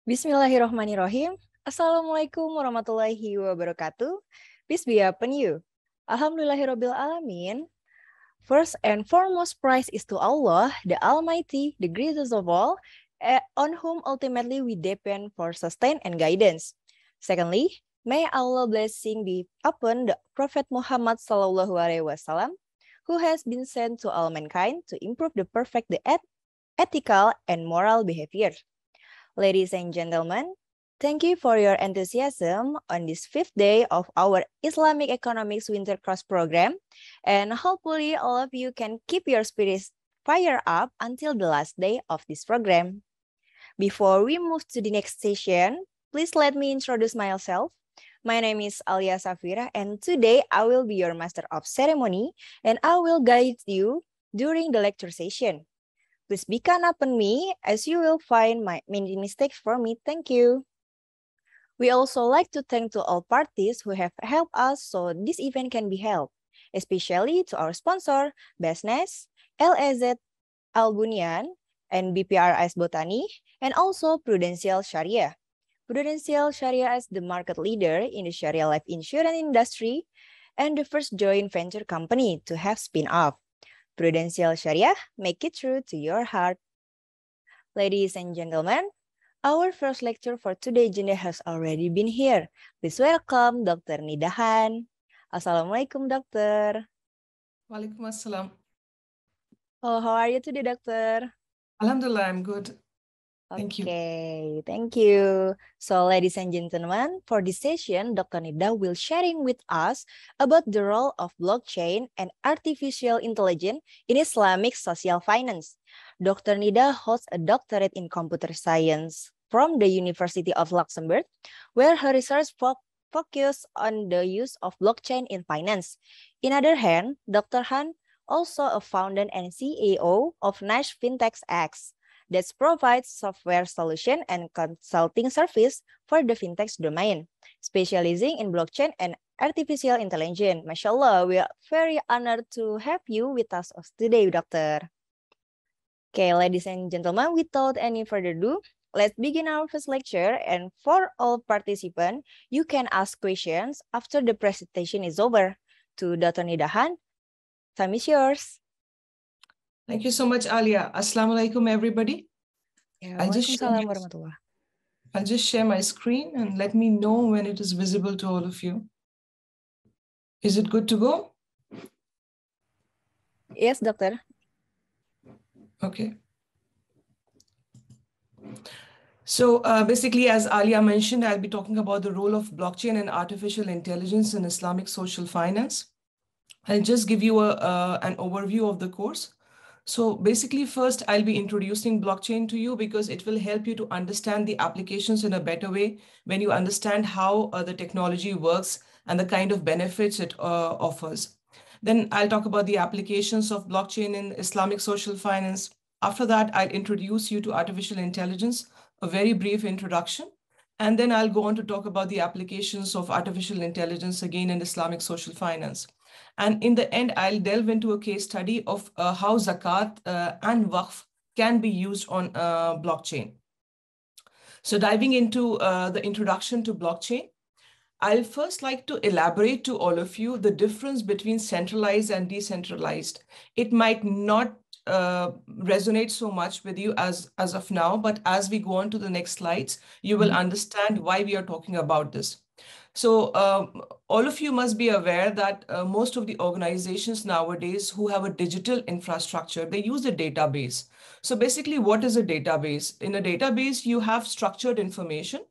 Bismillahirrahmanirrahim. Assalamualaikum warahmatullahi wabarakatuh. Peace be upon you. Alhamdulillahirabbil alamin. First and foremost praise is to Allah, the Almighty, the greatest of all, on whom ultimately we depend for sustain and guidance. Secondly, may Allah blessing be upon the Prophet Muhammad SAW, who has been sent to all mankind to improve the perfect, the ethical and moral behavior. Ladies and gentlemen, thank you for your enthusiasm on this 5th day of our Islamic Economics Winter Cross program, and hopefully all of you can keep your spirits fired up until the last day of this program. Before we move to the next session, please let me introduce myself. My name is Alia Safira, and today I will be your master of ceremony, and I will guide you during the lecture session. Please be kind upon me as you will find my many mistakes for me. Thank you. We also like to thank to all parties who have helped us so this event can be held, especially to our sponsor, Basnes, LAZ Albunian, and BPRS Botani, and also Prudential Sharia. Prudential Sharia is the market leader in the Sharia life insurance industry and the first joint venture company to have spin-off. Prudential Sharia, make it true to your heart. Ladies and gentlemen, our first lecture for today's agenda has already been here. Please welcome Dr. Nidahan. Assalamualaikum, Doctor. Waalaikumsalam. Oh, how are you today, Doctor? Alhamdulillah, I'm good. Thank you. Okay, thank you. So, ladies and gentlemen, for this session, Dr. Nida will sharing with us about the role of blockchain and artificial intelligence in Islamic social finance. Dr. Nida holds a doctorate in computer science from the University of Luxembourg, where her research focused on the use of blockchain in finance. In other hand, Dr. Han also a founder and CEO of Nash Fintech X, that provides software solution and consulting service for the fintech domain, specializing in blockchain and artificial intelligence. Mashallah, we are very honored to have you with us today, Doctor. Okay, ladies and gentlemen, without any further ado, let's begin our first lecture. And for all participants, you can ask questions after the presentation is over. To Dr. Nidahan, time is yours. Thank you so much, Alia. Assalamu alaikum, everybody. I'll just share my screen and let me know when it is visible to all of you. Is it good to go? Yes, Doctor. Okay. So basically, as Alia mentioned, I'll be talking about the role of blockchain and artificial intelligence in Islamic social finance. I'll just give you an overview of the course. So basically, first, I'll be introducing blockchain to you because it will help you to understand the applications in a better way when you understand how the technology works and the kind of benefits it offers. Then I'll talk about the applications of blockchain in Islamic social finance. After that, I'll introduce you to artificial intelligence, a very brief introduction. And then I'll go on to talk about the applications of artificial intelligence again in Islamic social finance. And in the end, I'll delve into a case study of how Zakat and Waqf can be used on blockchain. So diving into the introduction to blockchain, I'll first like to elaborate to all of you the difference between centralized and decentralized. It might not resonate so much with you as of now, but as we go on to the next slides, you will understand why we are talking about this. So all of you must be aware that most of the organizations nowadays who have a digital infrastructure, they use a database. So basically, what is a database? In a database, you have structured information,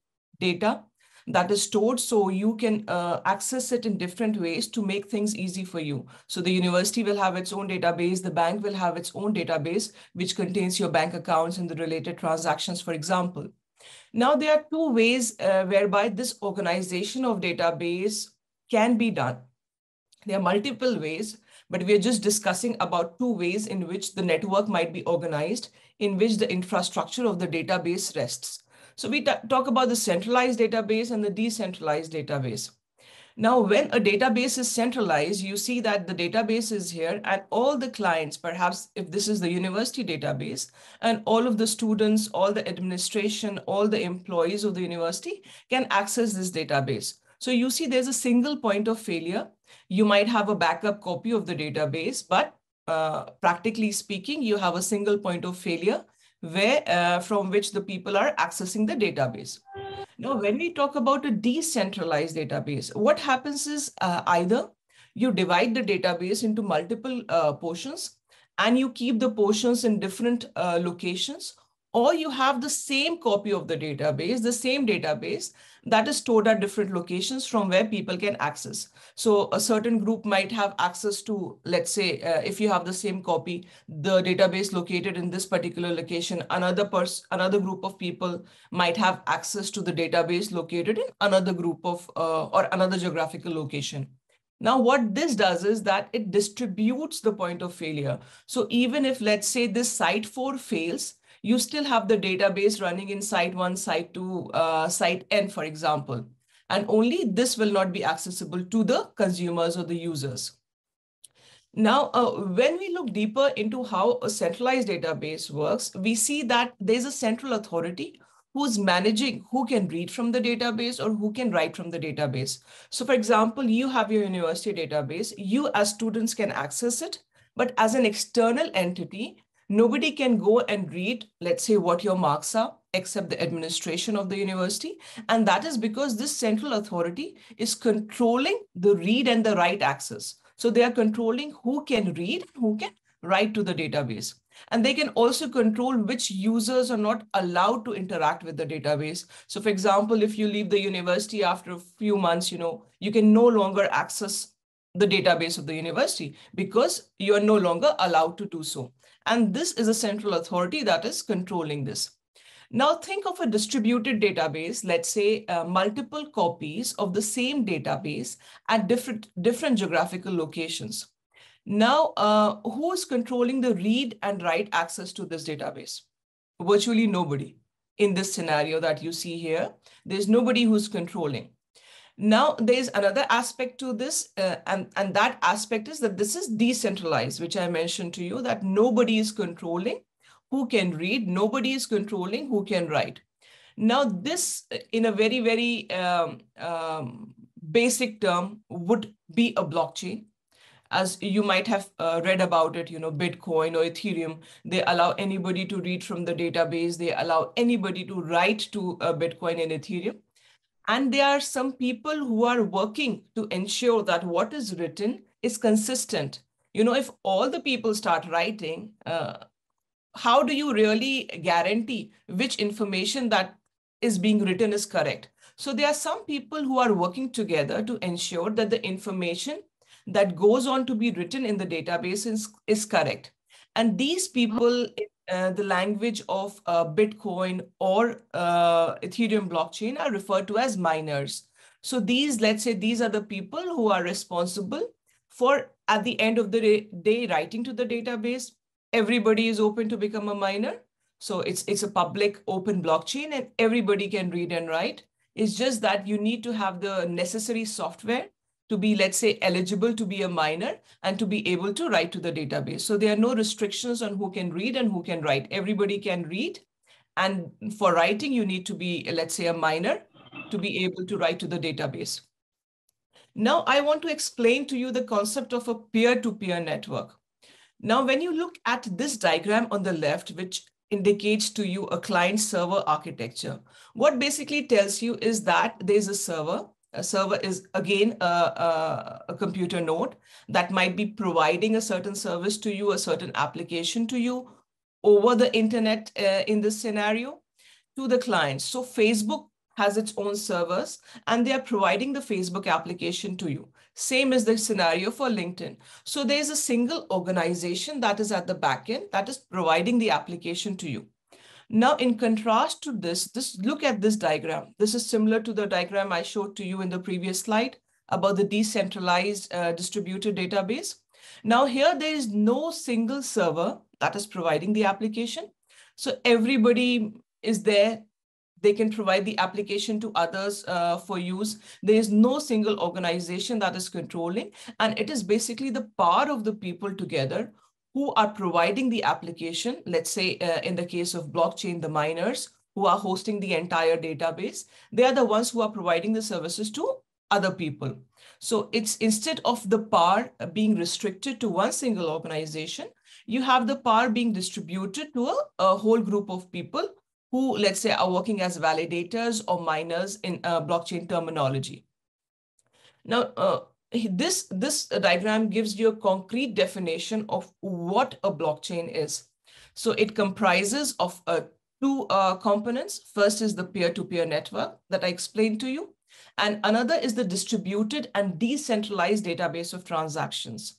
data, that is stored so you can access it in different ways to make things easy for you. So the university will have its own database, the bank will have its own database, which contains your bank accounts and the related transactions, for example. Now, there are two ways whereby this organization of database can be done. There are multiple ways, but we are just discussing about two ways in which the network might be organized, in which the infrastructure of the database rests. So we talk about the centralized database and the decentralized database. Now, when a database is centralized, you see that the database is here and all the clients, perhaps if this is the university database, and all of the students, all the administration, all the employees of the university can access this database. So you see there's a single point of failure. You might have a backup copy of the database, but practically speaking, you have a single point of failure where from which the people are accessing the database. Now, when we talk about a decentralized database, what happens is either you divide the database into multiple portions and you keep the portions in different locations, or you have the same copy of the same database that is stored at different locations from where people can access. So a certain group might have access to, let's say, if you have the same copy, the database located in this particular location, another group of people might have access to the database located in another group of or another geographical location. Now, what this does is that it distributes the point of failure. So even if, let's say, this site 4 fails, you still have the database running in site 1, site 2, site N, for example. And only this will not be accessible to the consumers or the users. Now, when we look deeper into how a centralized database works, we see that there's a central authority who's managing who can read from the database or who can write from the database. So for example, you have your university database, you as students can access it, but as an external entity, nobody can go and read, let's say, what your marks are, except the administration of the university. And that is because this central authority is controlling the read and the write access. So they are controlling who can read and who can write to the database. And they can also control which users are not allowed to interact with the database. So for example, if you leave the university after a few months, you can no longer access the database of the university because you are no longer allowed to do so. And this is a central authority that is controlling this. Now think of a distributed database, let's say multiple copies of the same database at different geographical locations. Now, who is controlling the read and write access to this database? Virtually nobody. In this scenario that you see here, there's nobody who's controlling. Now, there's another aspect to this, and that aspect is that this is decentralized, which I mentioned to you, that nobody is controlling who can read, nobody is controlling who can write. Now, this, in a very, very basic term, would be a blockchain. As you might have read about it, Bitcoin or Ethereum, they allow anybody to read from the database. They allow anybody to write to Bitcoin and Ethereum. And there are some people who are working to ensure that what is written is consistent. If all the people start writing, how do you really guarantee which information that is being written is correct? So there are some people who are working together to ensure that the information that goes on to be written in the database is correct. And these people, the language of Bitcoin or Ethereum blockchain, are referred to as miners. So let's say these are the people who are responsible for, at the end of the day, writing to the database. Everybody is open to become a miner. So it's a public open blockchain and everybody can read and write. It's just that you need to have the necessary software to be, let's say, eligible to be a miner and to be able to write to the database. So there are no restrictions on who can read and who can write. Everybody can read. And for writing, you need to be, let's say, a miner to be able to write to the database. Now, I want to explain to you the concept of a peer-to-peer network. Now, when you look at this diagram on the left, which indicates to you a client-server architecture, what basically tells you is that there's a server. A server is, again, a computer node that might be providing a certain service to you, a certain application to you over the internet in this scenario to the client. So Facebook has its own servers and they are providing the Facebook application to you. Same is the scenario for LinkedIn. So there's a single organization that is at the back end that is providing the application to you. Now, in contrast to this, look at this diagram. This is similar to the diagram I showed to you in the previous slide about the decentralized distributed database. Now here, there is no single server that is providing the application. So everybody is there. They can provide the application to others for use. There is no single organization that is controlling, and it is basically the power of the people together who are providing the application. Let's say in the case of blockchain, the miners who are hosting the entire database, they are the ones who are providing the services to other people. So it's instead of the power being restricted to one single organization, you have the power being distributed to a whole group of people who, let's say, are working as validators or miners in blockchain terminology. Now, this diagram gives you a concrete definition of what a blockchain is. So it comprises of two components. First is the peer-to-peer network that I explained to you, and another is the distributed and decentralized database of transactions.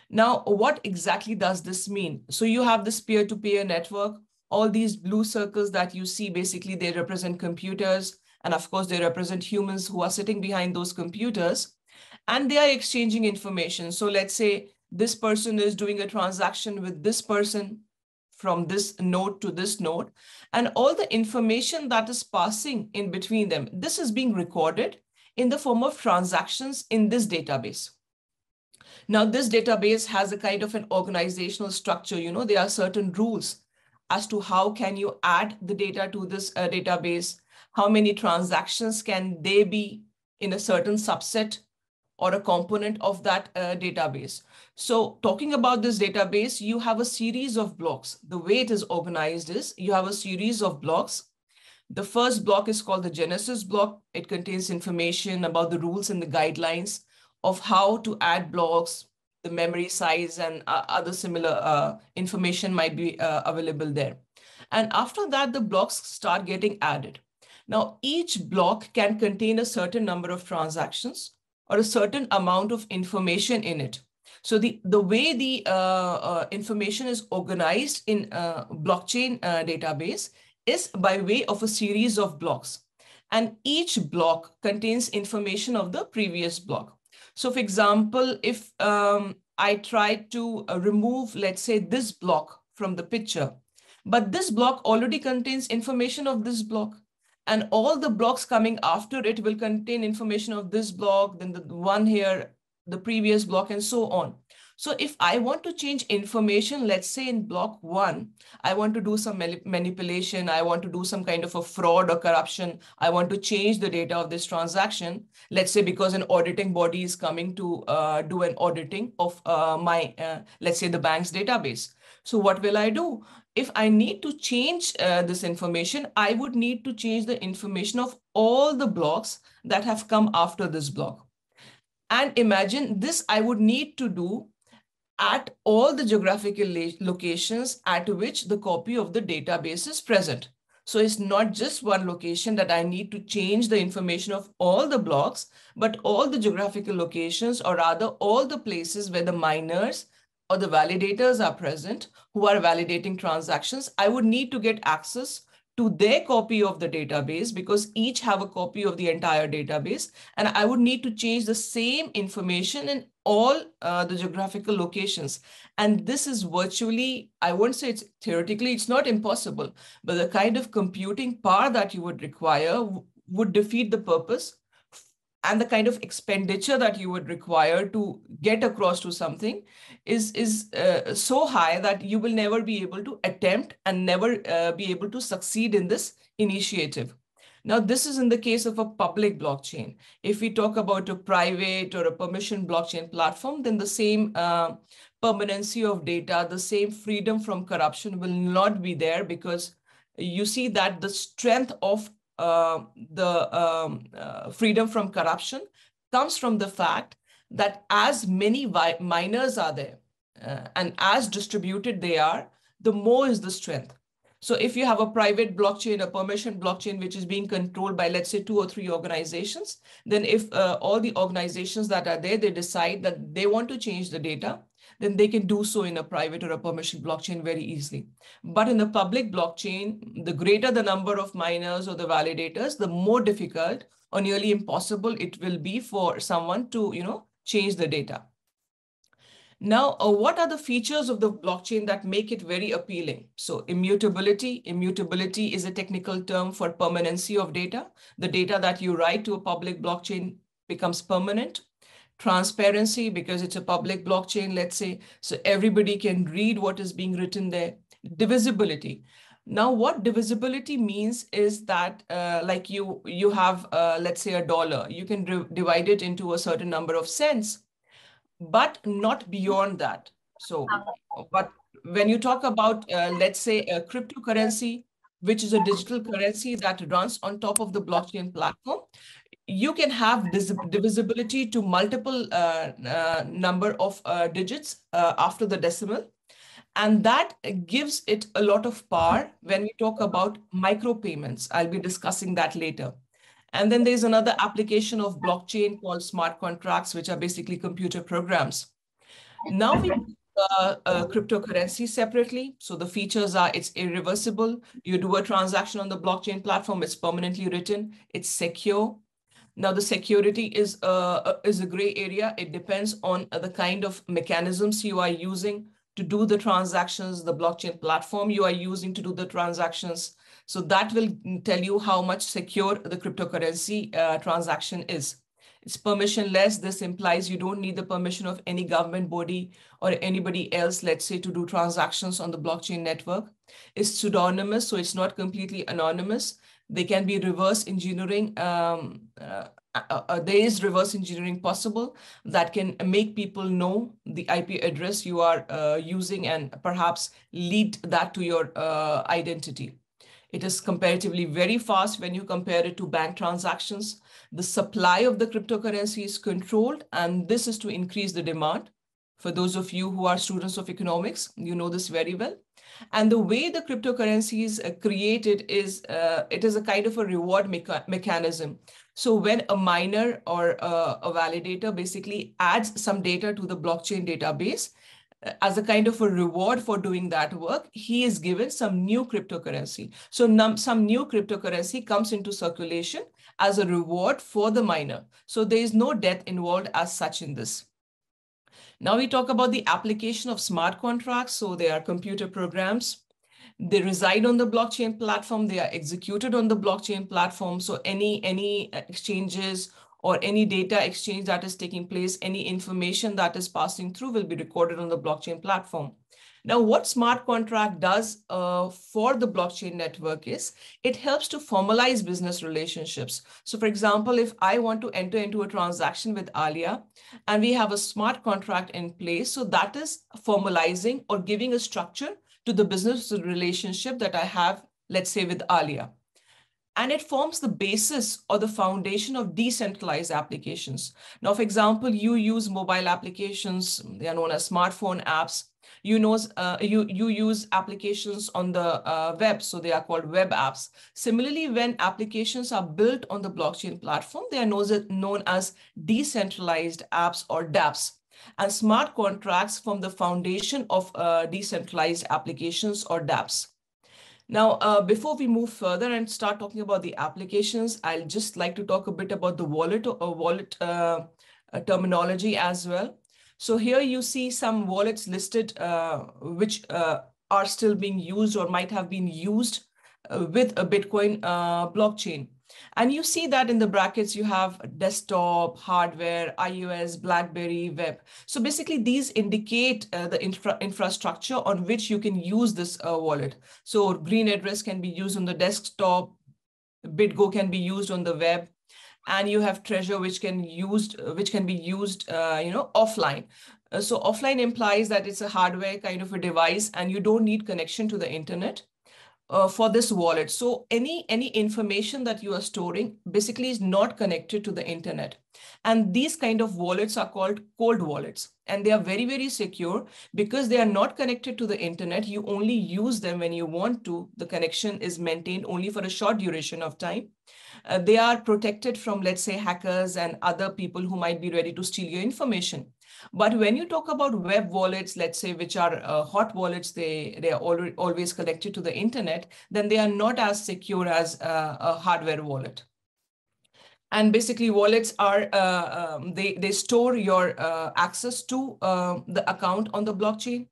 Now, what exactly does this mean? So you have this peer-to-peer network. All these blue circles that you see, basically, they represent computers. And of course, they represent humans who are sitting behind those computers. And they are exchanging information. So let's say this person is doing a transaction with this person from this node to this node. And all the information that is passing in between them, this is being recorded in the form of transactions in this database. Now, this database has a kind of an organizational structure. You know, there are certain rules as to how can you add the data to this database, how many transactions can they be in a certain subset or a component of that database. So talking about this database, you have a series of blocks. The way it is organized is you have a series of blocks. The first block is called the Genesis block. It contains information about the rules and the guidelines of how to add blocks, the memory size, and other similar information might be available there. And after that, the blocks start getting added. Now, each block can contain a certain number of transactions or a certain amount of information in it. So the way the information is organized in blockchain database is by way of a series of blocks. And each block contains information of the previous block. So for example, if I try to remove, let's say, this block from the picture, but this block already contains information of this block. And all the blocks coming after it will contain information of this block, then the one here, the previous block, and so on. So if I want to change information, let's say in block 1, I want to do some manipulation, I want to do some kind of a fraud or corruption, I want to change the data of this transaction, let's say because an auditing body is coming to do an auditing of let's say the bank's database. So what will I do? If I need to change this information, I would need to change the information of all the blocks that have come after this block. And imagine this I would need to do at all the geographical locations at which the copy of the database is present. So it's not just one location that I need to change the information of all the blocks, but all the geographical locations, or rather all the places where the miners or the validators are present who are validating transactions. I would need to get access to their copy of the database because each have a copy of the entire database. And I would need to change the same information in all the geographical locations. And this is virtually, I won't say it's theoretically, it's not impossible, but the kind of computing power that you would require would defeat the purpose, and the kind of expenditure that you would require to get across to something is so high that you will never be able to attempt and never be able to succeed in this initiative. Now, this is in the case of a public blockchain. If we talk about a private or a permission blockchain platform, then the same permanency of data, the same freedom from corruption will not be there, because you see that the strength of freedom from corruption comes from the fact that as many miners are there and as distributed they are, the more is the strength. So if you have a private blockchain, a permission blockchain, which is being controlled by, let's say, 2 or 3 organizations, then if all the organizations that are there, they decide that they want to change the data, then they can do so in a private or a permission blockchain very easily. But in the public blockchain, the greater the number of miners or the validators, the more difficult or nearly impossible it will be for someone to, change the data. Now, what are the features of the blockchain that make it very appealing? So immutability. Immutability is a technical term for permanency of data. The data that you write to a public blockchain becomes permanent. Transparency, because it's a public blockchain, let's say, so everybody can read what is being written there. Divisibility. Now, what divisibility means is that like you have, let's say, $1. You can divide it into a certain number of cents, but not beyond that. So, but when you talk about, let's say, a cryptocurrency, which is a digital currency that runs on top of the blockchain platform, you can have divisibility to multiple number of digits after the decimal. And that gives it a lot of power when we talk about micropayments. I'll be discussing that later. And then there's another application of blockchain called smart contracts, which are basically computer programs. Now we cryptocurrency separately. So the features are it's irreversible. You do a transaction on the blockchain platform, it's permanently written, it's secure. Now the security is a gray area. It depends on the kind of mechanisms you are using to do the transactions, the blockchain platform you are using to do the transactions. So that will tell you how much secure the cryptocurrency transaction is. It's permissionless. This implies you don't need the permission of any government body or anybody else, let's say, to do transactions on the blockchain network. It's pseudonymous, so it's not completely anonymous. They can be reverse engineering. There is reverse engineering possible that can make people know the IP address you are using and perhaps lead that to your identity. It is comparatively very fast when you compare it to bank transactions. The supply of the cryptocurrency is controlled, and this is to increase the demand. For those of you who are students of economics, you know this very well. And the way the cryptocurrency is created is it is a kind of a reward mechanism. So when a miner or a validator basically adds some data to the blockchain database, as a kind of a reward for doing that work, he is given some new cryptocurrency. So some new cryptocurrency comes into circulation as a reward for the miner. So there is no debt involved as such in this. Now we talk about the application of smart contracts. So they are computer programs. They reside on the blockchain platform. They are executed on the blockchain platform. So any exchanges or any data exchange that is taking place, any information that is passing through will be recorded on the blockchain platform. Now, what smart contract does for the blockchain network is it helps to formalize business relationships. So for example, if I want to enter into a transaction with Alia and we have a smart contract in place, so that is formalizing or giving a structure to the business relationship that I have, let's say, with Alia. And it forms the basis or the foundation of decentralized applications. Now, for example, you use mobile applications, they are known as smartphone apps. You use applications on the web, so they are called web apps. Similarly, when applications are built on the blockchain platform, they are known as decentralized apps or dApps. And smart contracts form the foundation of decentralized applications or dApps. Now, before we move further and start talking about the applications, I'll just like to talk a bit about the wallet or wallet terminology as well. So here you see some wallets listed which are still being used or might have been used with a Bitcoin blockchain. And you see that in the brackets, you have desktop, hardware, iOS, BlackBerry, web. So basically, these indicate the infrastructure on which you can use this wallet. So green address can be used on the desktop, BitGo can be used on the web, and you have Treasure, which can be used, offline. So offline implies that it's a hardware kind of a device, and you don't need connection to the internet. For this wallet. So any information that you are storing basically is not connected to the internet. And these kind of wallets are called cold wallets. And they are very, very secure because they are not connected to the internet. You only use them when you want to. The connection is maintained only for a short duration of time. They are protected from, let's say, hackers and other people who might be ready to steal your information. But when you talk about web wallets, let's say, which are hot wallets, they are always connected to the internet, then they are not as secure as a hardware wallet. And basically, wallets are they store your access to the account on the blockchain.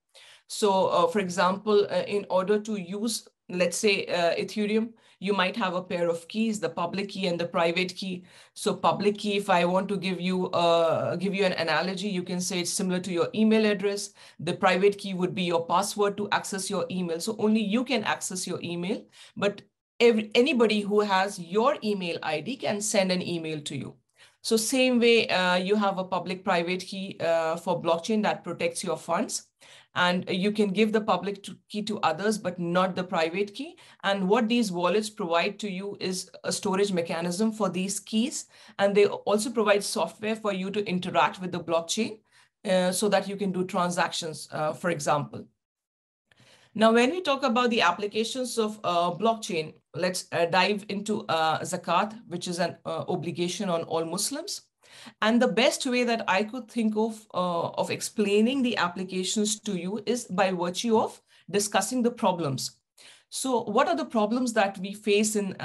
So, for example, in order to use, let's say, Ethereum, you might have a pair of keys, the public key and the private key. So, public key, if I want to give you an analogy, you can say it's similar to your email address. The private key would be your password to access your email. So, only you can access your email, but anybody who has your email ID can send an email to you. So same way, you have a public-private key for blockchain that protects your funds. And you can give the public key to others, but not the private key. And what these wallets provide to you is a storage mechanism for these keys. And they also provide software for you to interact with the blockchain so that you can do transactions, for example. Now, when we talk about the applications of blockchain, let's dive into zakat, which is an obligation on all Muslims. And the best way that I could think of explaining the applications to you is by virtue of discussing the problems. So what are the problems that we face in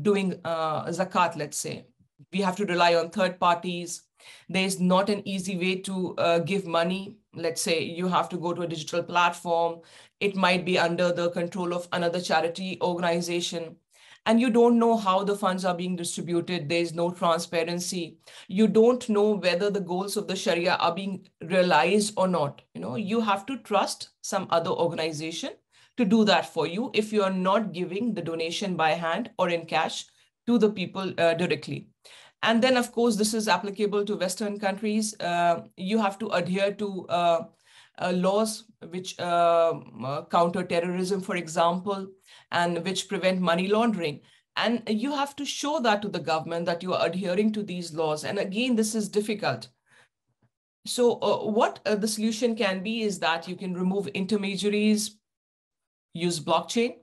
doing zakat, let's say? We have to rely on third parties. There's not an easy way to give money. Let's say you have to go to a digital platform. It might be under the control of another charity organization. And you don't know how the funds are being distributed. There's no transparency. You don't know whether the goals of the Sharia are being realized or not. You have to trust some other organization to do that for you if you are not giving the donation by hand or in cash to the people directly. And then, of course, this is applicable to Western countries. You have to adhere to laws which counter terrorism, for example, and which prevent money laundering. And you have to show that to the government that you are adhering to these laws. And again, this is difficult. So what the solution can be is that you can remove intermediaries, use blockchain.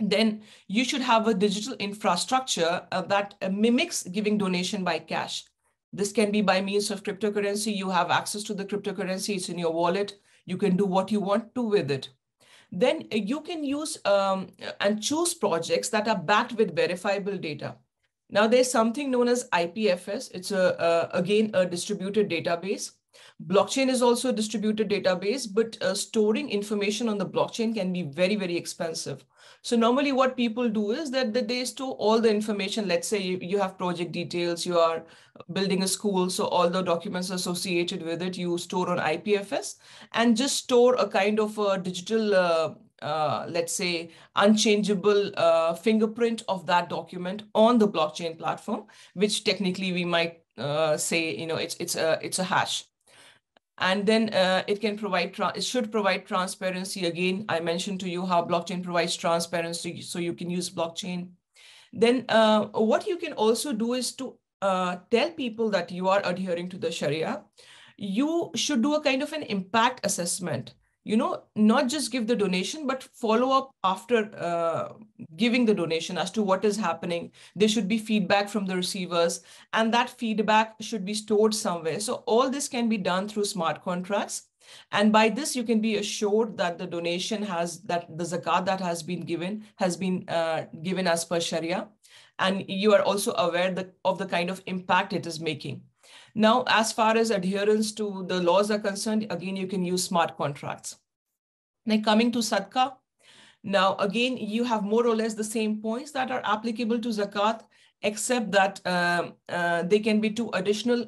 Then you should have a digital infrastructure that mimics giving donation by cash. This can be by means of cryptocurrency. You have access to the cryptocurrency. It's in your wallet. You can do what you want to with it. Then you can use and choose projects that are backed with verifiable data. Now, there's something known as IPFS. It's again a distributed database. Blockchain is also a distributed database, but storing information on the blockchain can be very, very expensive. So normally what people do is that they store all the information. Let's say you have project details, you are building a school, so all the documents associated with it, you store on IPFS and just store a kind of a digital, let's say, unchangeable fingerprint of that document on the blockchain platform, which technically we might say, it's a hash. And then it should provide transparency. Again, I mentioned to you how blockchain provides transparency, so you can use blockchain. Then what you can also do is to tell people that you are adhering to the Sharia. You should do a kind of an impact assessment. Not just give the donation, but follow up after giving the donation as to what is happening. There should be feedback from the receivers, and that feedback should be stored somewhere. So all this can be done through smart contracts. And by this, you can be assured that the donation that the zakat that has been given given as per Sharia. And you are also aware of the kind of impact it is making. Now, as far as adherence to the laws are concerned, again, you can use smart contracts. Now, coming to Sadaqah, now, again, you have more or less the same points that are applicable to Zakat, except that there can be two additional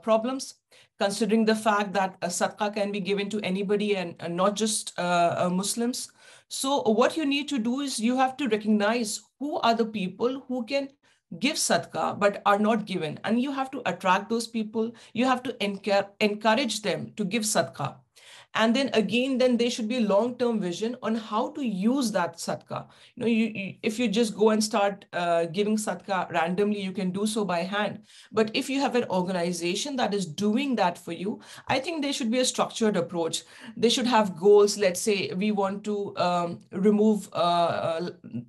problems, considering the fact that Sadaqah can be given to anybody and not just Muslims. So what you need to do is you have to recognize who are the people who can give sadaqah but are not given, and you have to attract those people. You have to encourage them to give sadaqah. And then again, then there should be a long-term vision on how to use that sadaqah. If you just go and start giving sadaqah randomly, you can do so by hand. But if you have an organization that is doing that for you, I think there should be a structured approach. They should have goals. Let's say we want to remove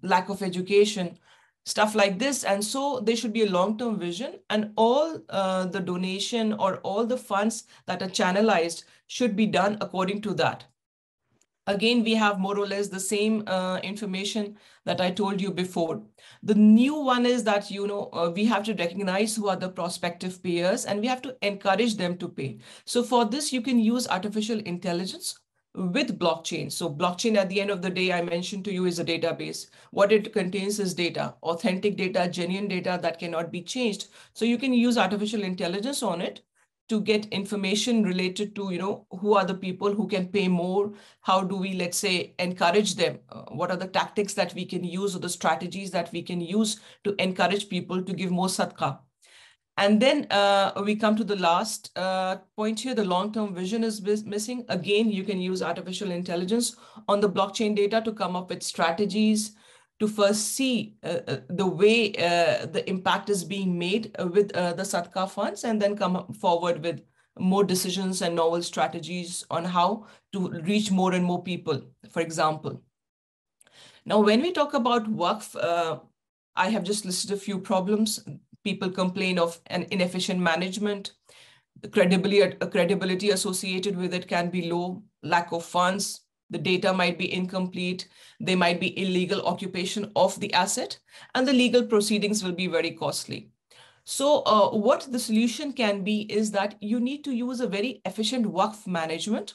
lack of education, stuff like this. And so there should be a long-term vision, and all the donation or all the funds that are channelized should be done according to that. Again, we have more or less the same information that I told you before. The new one is that, we have to recognize who are the prospective payers and we have to encourage them to pay. So for this, you can use artificial intelligence with blockchain. So blockchain, at the end of the day, I mentioned to you, is a database. What it contains is data, authentic data, genuine data that cannot be changed. So you can use artificial intelligence on it to get information related to, who are the people who can pay more, how do we, let's say, encourage them, what are the tactics that we can use or the strategies that we can use to encourage people to give more sadaqah. And then we come to the last point here, the long-term vision is missing. Again, you can use artificial intelligence on the blockchain data to come up with strategies, to first see the way the impact is being made with the Sadqa funds, and then come forward with more decisions and novel strategies on how to reach more and more people, for example. Now, when we talk about Waqf, I have just listed a few problems. People complain of an inefficient management. The credibility associated with it can be low, lack of funds, the data might be incomplete, there might be illegal occupation of the asset, and the legal proceedings will be very costly. So what the solution can be is that you need to use a very efficient Waqf management,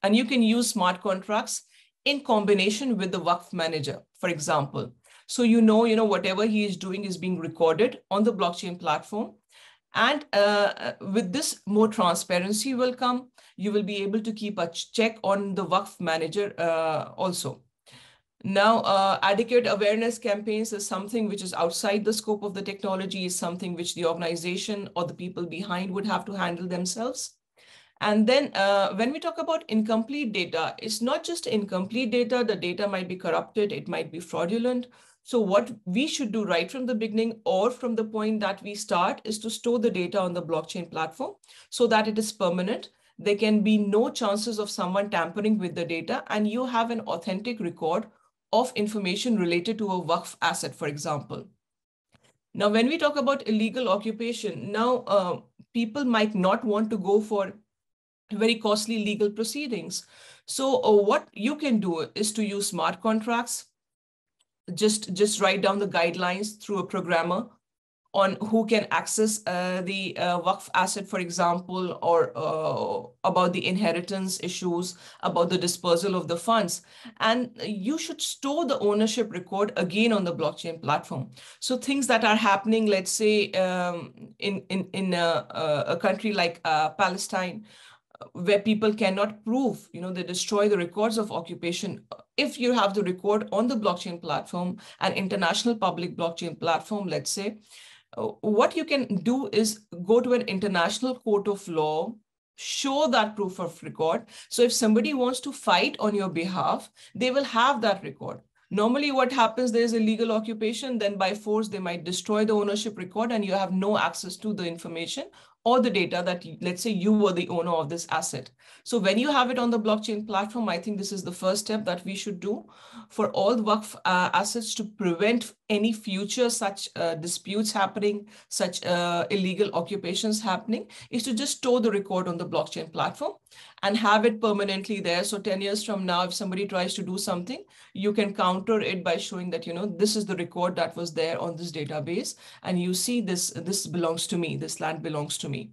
and you can use smart contracts in combination with the Waqf manager, for example. So whatever he is doing is being recorded on the blockchain platform. And with this, more transparency will come. You will be able to keep a check on the Waqf manager also. Now, adequate awareness campaigns is something which is outside the scope of the technology, is something which the organization or the people behind would have to handle themselves. And then when we talk about incomplete data, it's not just incomplete data. The data might be corrupted. It might be fraudulent. So what we should do right from the beginning or from the point that we start is to store the data on the blockchain platform so that it is permanent. There can be no chances of someone tampering with the data, and you have an authentic record of information related to a Waqf asset, for example. Now, when we talk about illegal occupation, now people might not want to go for very costly legal proceedings. So what you can do is to use smart contracts, just write down the guidelines through a programmer on who can access the Waqf asset, for example, or about the inheritance issues, about the dispersal of the funds. And you should store the ownership record again on the blockchain platform. So things that are happening, let's say, in a country like Palestine, where people cannot prove, they destroy the records of occupation. If you have the record on the blockchain platform, an international public blockchain platform, let's say, what you can do is go to an international court of law, show that proof of record. So if somebody wants to fight on your behalf, they will have that record. Normally what happens, there's a legal occupation, then by force, they might destroy the ownership record and you have no access to the information or the data that, let's say, you were the owner of this asset. So when you have it on the blockchain platform, I think this is the first step that we should do for all the Waqf assets to prevent any future such disputes happening, such illegal occupations happening, is to just store the record on the blockchain platform and have it permanently there. So 10 years from now, if somebody tries to do something, you can counter it by showing that, this is the record that was there on this database. And you see this belongs to me, this land belongs to me.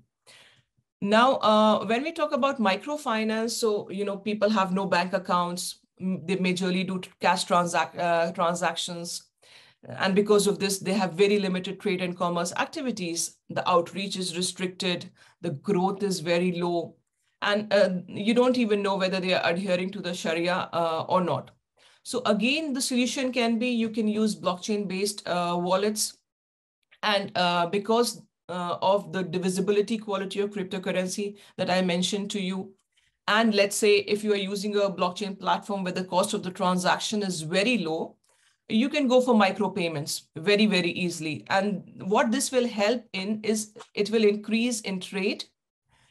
Now, when we talk about microfinance, so, people have no bank accounts, they majorly do cash transactions. And because of this, they have very limited trade and commerce activities. The outreach is restricted, the growth is very low, and you don't even know whether they are adhering to the Sharia or not. So again, the solution can be, you can use blockchain-based wallets. And because of the divisibility quality of cryptocurrency that I mentioned to you, and let's say if you are using a blockchain platform where the cost of the transaction is very low, you can go for micropayments very, very easily. And what this will help in is it will increase in trade.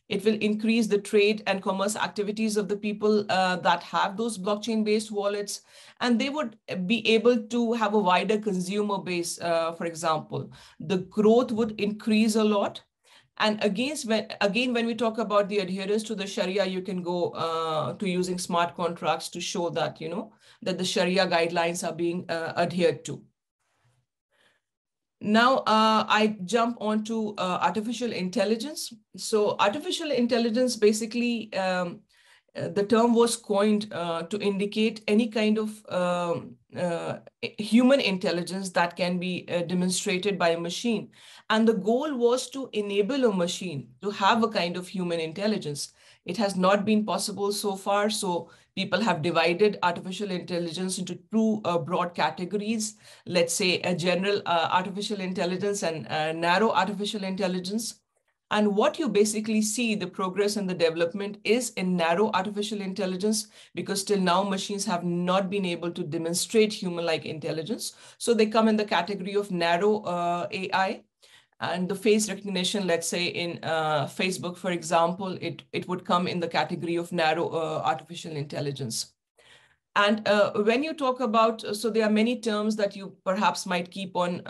It will increase the trade and commerce activities of the people that have those blockchain-based wallets, and they would be able to have a wider consumer base, for example. The growth would increase a lot, And again, when we talk about the adherence to the Sharia, you can go to using smart contracts to show that, that the Sharia guidelines are being adhered to. Now, I jump on to artificial intelligence. So artificial intelligence, basically, the term was coined to indicate any kind of human intelligence that can be demonstrated by a machine. And the goal was to enable a machine to have a kind of human intelligence. It has not been possible so far. So people have divided artificial intelligence into two broad categories. Let's say a general artificial intelligence and narrow artificial intelligence. And what you basically see, the progress and the development is in narrow artificial intelligence, because till now machines have not been able to demonstrate human-like intelligence. So they come in the category of narrow AI. And the face recognition, let's say in Facebook, for example, it would come in the category of narrow artificial intelligence. And when you talk about, so there are many terms that you perhaps might keep on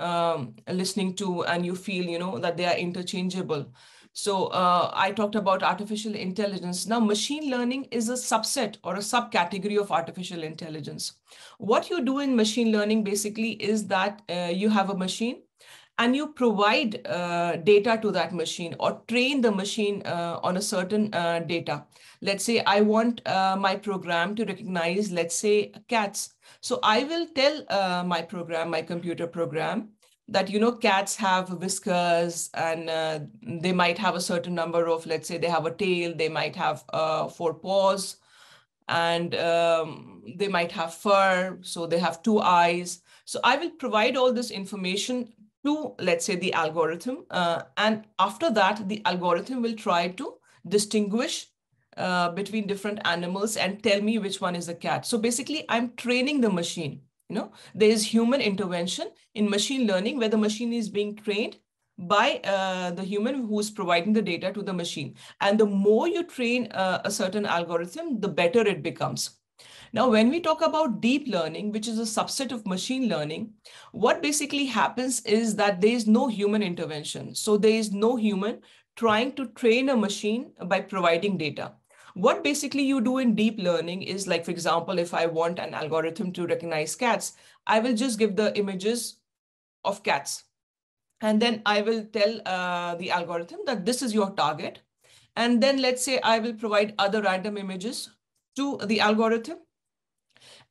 listening to, and you feel, that they are interchangeable. So I talked about artificial intelligence. Now, machine learning is a subset or a subcategory of artificial intelligence. What you do in machine learning basically is that you have a machine and you provide data to that machine or train the machine on a certain data. Let's say I want my program to recognize, let's say, cats. So I will tell my computer program, that, cats have whiskers and they might have a certain number of, let's say they have a tail, they might have 4 paws, and they might have fur, so they have 2 eyes. So I will provide all this information to, let's say, the algorithm. And after that, the algorithm will try to distinguish between different animals and tell me which one is a cat. So basically, I'm training the machine. There is human intervention in machine learning where the machine is being trained by the human who is providing the data to the machine. And the more you train a certain algorithm, the better it becomes. Now, when we talk about deep learning, which is a subset of machine learning, what basically happens is that there is no human intervention. So there is no human trying to train a machine by providing data. What basically you do in deep learning is, like, for example, if I want an algorithm to recognize cats, I will just give the images of cats. And then I will tell the algorithm that this is your target. And then let's say I will provide other random images to the algorithm.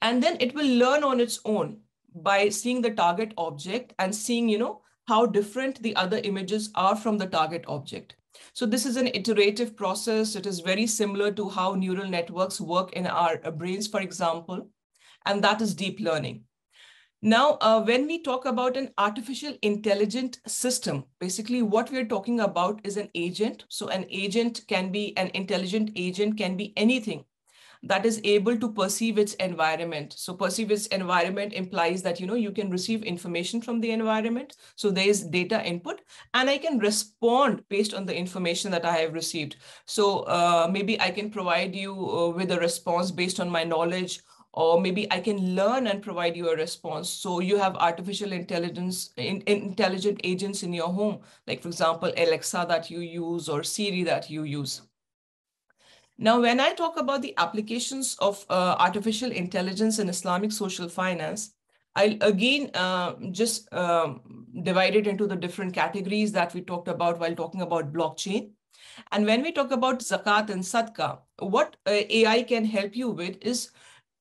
And then it will learn on its own by seeing the target object and seeing, how different the other images are from the target object. So this is an iterative process. It is very similar to how neural networks work in our brains, for example, and that is deep learning. Now, when we talk about an artificial intelligent system, basically what we're talking about is an agent. So an intelligent agent can be anything that is able to perceive its environment. So perceive its environment implies that, you can receive information from the environment. So there is data input, and I can respond based on the information that I have received. So maybe I can provide you with a response based on my knowledge, or maybe I can learn and provide you a response. So you have artificial intelligence, intelligent agents in your home, like, for example, Alexa that you use or Siri that you use. Now, when I talk about the applications of artificial intelligence in Islamic social finance, I'll again just divide it into the different categories that we talked about while talking about blockchain. And when we talk about zakat and sadaqah, what AI can help you with is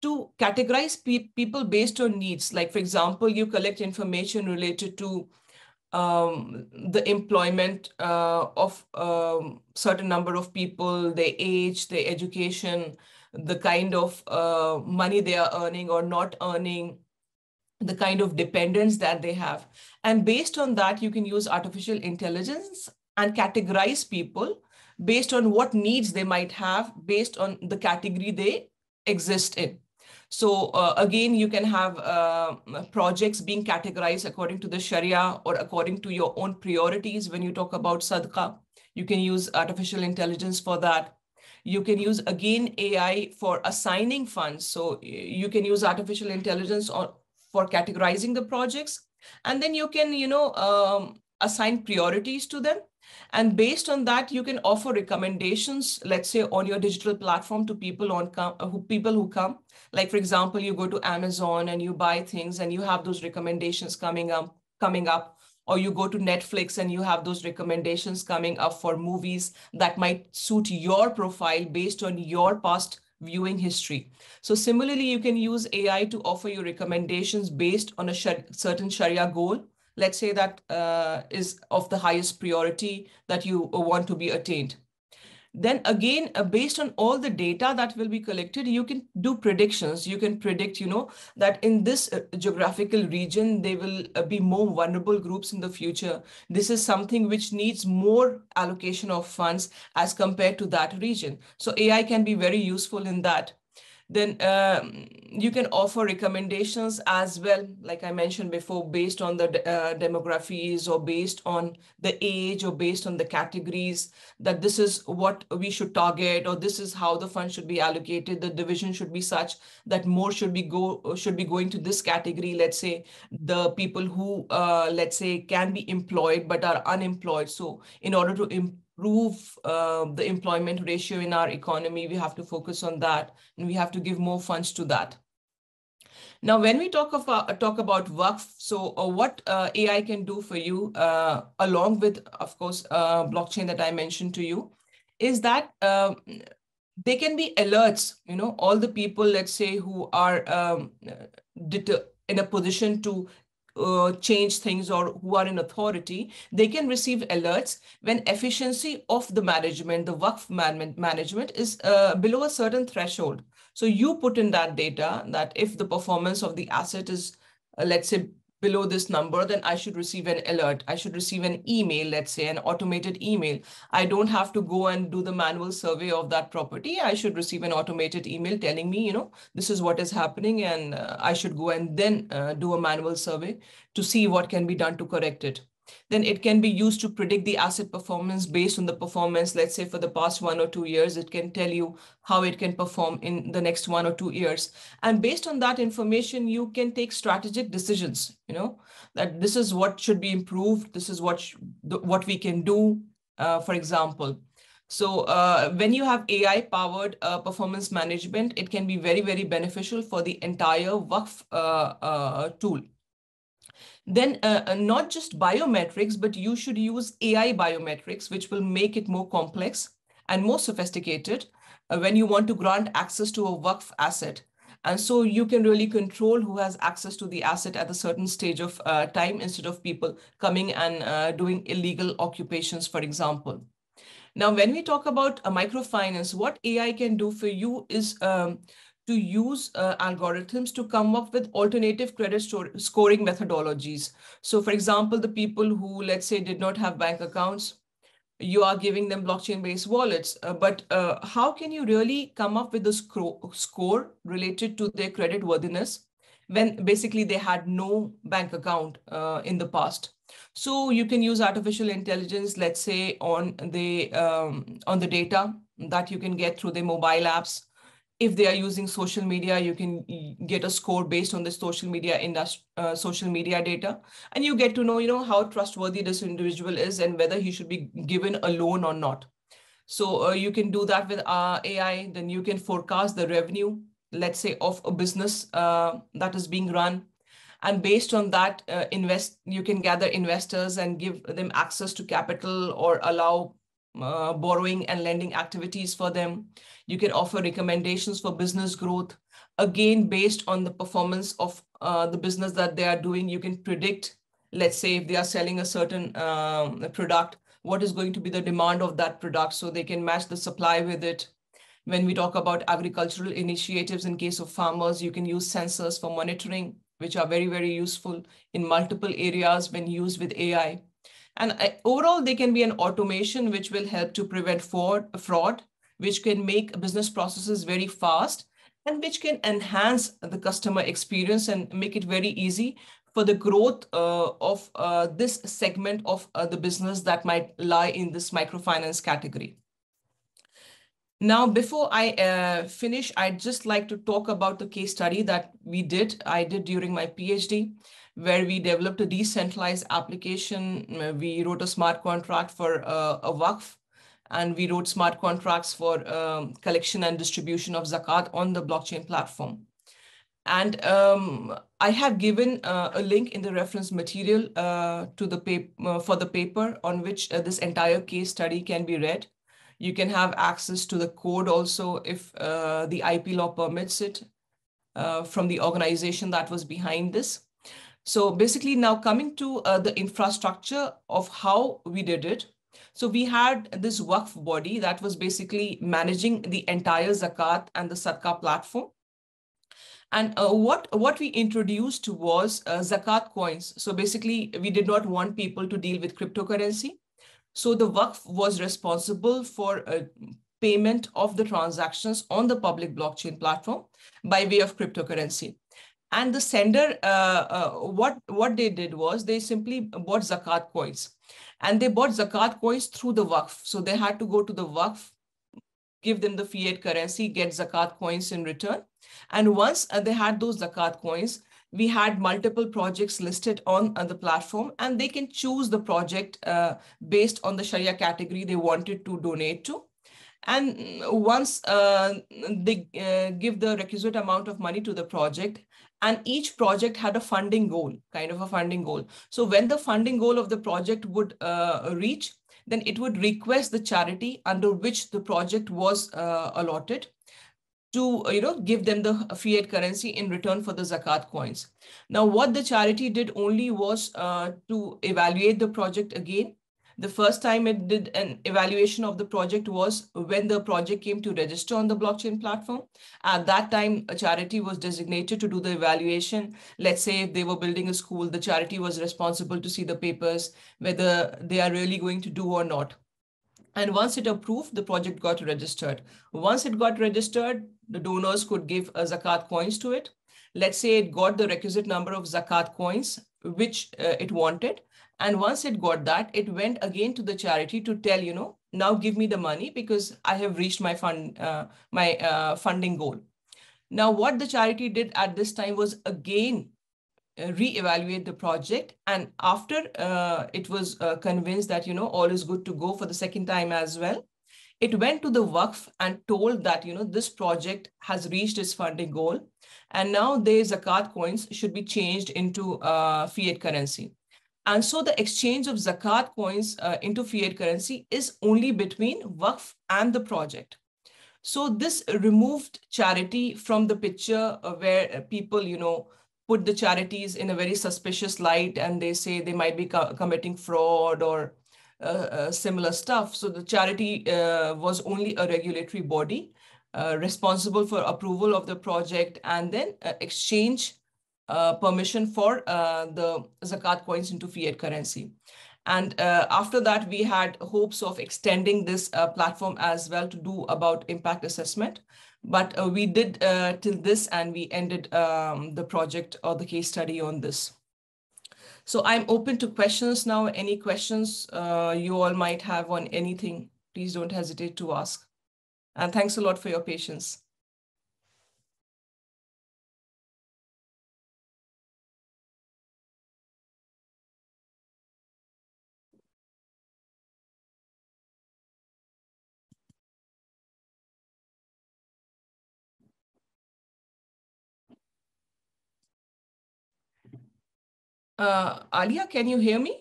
to categorize people based on needs. Like, for example, you collect information related to the employment of certain number of people, their age, their education, the kind of money they are earning or not earning, the kind of dependence that they have. And based on that, you can use artificial intelligence and categorize people based on what needs they might have based on the category they exist in. So again, you can have projects being categorized according to the Sharia or according to your own priorities. When you talk about sadaqah, you can use artificial intelligence for that. You can use, again, AI for assigning funds. So you can use artificial intelligence for categorizing the projects. And then you can, assign priorities to them. And based on that, you can offer recommendations, let's say on your digital platform to people who come. Like, for example, you go to Amazon and you buy things and you have those recommendations coming up, or you go to Netflix and you have those recommendations coming up for movies that might suit your profile based on your past viewing history. So similarly, you can use AI to offer you recommendations based on a certain Sharia goal. Let's say that is of the highest priority that you want to be attained. Then again, based on all the data that will be collected, you can do predictions. You can predict, that in this geographical region, there will be more vulnerable groups in the future. This is something which needs more allocation of funds as compared to that region. So AI can be very useful in that. Then you can offer recommendations as well, like I mentioned before, based on the demographies or based on the age or based on the categories, that this is what we should target, or this is how the fund should be allocated. The division should be such that more should be going to this category. Let's say the people who, let's say, can be employed but are unemployed. So in order to improve the employment ratio in our economy, we have to focus on that, and we have to give more funds to that. Now, when we talk about Waqf, so what AI can do for you, along with, of course, blockchain that I mentioned to you, is that they can be alerts. All the people, let's say, who are in a position to change things, or who are in authority, they can receive alerts when efficiency of the management, the Waqf management is below a certain threshold. So you put in that data that if the performance of the asset is, let's say, below this number, then I should receive an alert. I should receive an email, let's say an automated email. I don't have to go and do the manual survey of that property. I should receive an automated email telling me, this is what is happening, and I should go and then do a manual survey to see what can be done to correct it. Then it can be used to predict the asset performance based on the performance, let's say for the past 1 or 2 years. It can tell you how it can perform in the next 1 or 2 years. And based on that information, you can take strategic decisions, that this is what should be improved. This is what we can do, for example. So when you have AI-powered performance management, it can be very, very beneficial for the entire Waqf tool. Then not just biometrics, but you should use AI biometrics, which will make it more complex and more sophisticated when you want to grant access to a Waqf asset. And so you can really control who has access to the asset at a certain stage of time, instead of people coming and doing illegal occupations, for example. Now, when we talk about microfinance, what AI can do for you is to use algorithms to come up with alternative credit scoring methodologies. So for example, the people who, let's say, did not have bank accounts, you are giving them blockchain-based wallets. But how can you really come up with a score related to their credit worthiness when basically they had no bank account in the past? So you can use artificial intelligence, let's say, on the data that you can get through the mobile apps. If they are using social media, you can get a score based on the social media data, and you get to know, how trustworthy this individual is and whether he should be given a loan or not. So you can do that with AI. Then you can forecast the revenue, let's say, of a business that is being run. And based on that, you can gather investors and give them access to capital, or allow borrowing and lending activities for them. You can offer recommendations for business growth. Again, based on the performance of the business that they are doing, you can predict, let's say, if they are selling a certain product, what is going to be the demand of that product, so they can match the supply with it. When we talk about agricultural initiatives, in case of farmers, you can use sensors for monitoring, which are very, very useful in multiple areas when used with AI. And overall, they can be an automation which will help to prevent fraud, which can make business processes very fast, and which can enhance the customer experience and make it very easy for the growth of this segment of the business that might lie in this microfinance category. Now, before I finish, I'd just like to talk about the case study that I did during my PhD. where we developed a decentralized application. We wrote a smart contract for a Waqf, and we wrote smart contracts for collection and distribution of zakat on the blockchain platform. And I have given a link in the reference material to the for the paper on which this entire case study can be read. You can have access to the code also if the IP law permits it from the organization that was behind this. So basically now coming to the infrastructure of how we did it. So we had this Waqf body that was basically managing the entire zakat and the sadaqah platform. And what we introduced was zakat coins. So basically, we did not want people to deal with cryptocurrency. So the Waqf was responsible for payment of the transactions on the public blockchain platform by way of cryptocurrency. And the sender, what they did was they simply bought zakat coins. And they bought zakat coins through the Waqf. So they had to go to the Waqf, give them the fiat currency, get zakat coins in return. And once they had those zakat coins, we had multiple projects listed on the platform, and they can choose the project based on the Sharia category they wanted to donate to. And once they give the requisite amount of money to the project, and each project had a funding goal, kind of a funding goal. So when the funding goal of the project would reach, then it would request the charity under which the project was allotted to give them the fiat currency in return for the zakat coins. Now, what the charity did only was to evaluate the project again. The first time it did an evaluation of the project was when the project came to register on the blockchain platform. At that time, a charity was designated to do the evaluation. Let's say if they were building a school, the charity was responsible to see the papers, whether they are really going to do or not. And once it approved, the project got registered. Once it got registered, the donors could give zakat coins to it. Let's say it got the requisite number of zakat coins, which it wanted. And once it got that, it went again to the charity to tell, now give me the money because I have reached my funding goal. Now, what the charity did at this time was again reevaluate the project, and after it was convinced that all is good to go for the second time as well, it went to the Waqf and told that this project has reached its funding goal, and now the zakat coins should be changed into fiat currency. And so the exchange of zakat coins into fiat currency is only between Waqf and the project. So this removed charity from the picture where people put the charities in a very suspicious light, and they say they might be committing fraud or similar stuff. So the charity was only a regulatory body responsible for approval of the project and then exchange permission for the zakat coins into fiat currency. And after that, we had hopes of extending this platform as well to do about impact assessment. But we did till this, and we ended the project or the case study on this. So I'm open to questions now. Any questions you all might have on anything, please don't hesitate to ask. And thanks a lot for your patience. Alia, can you hear me?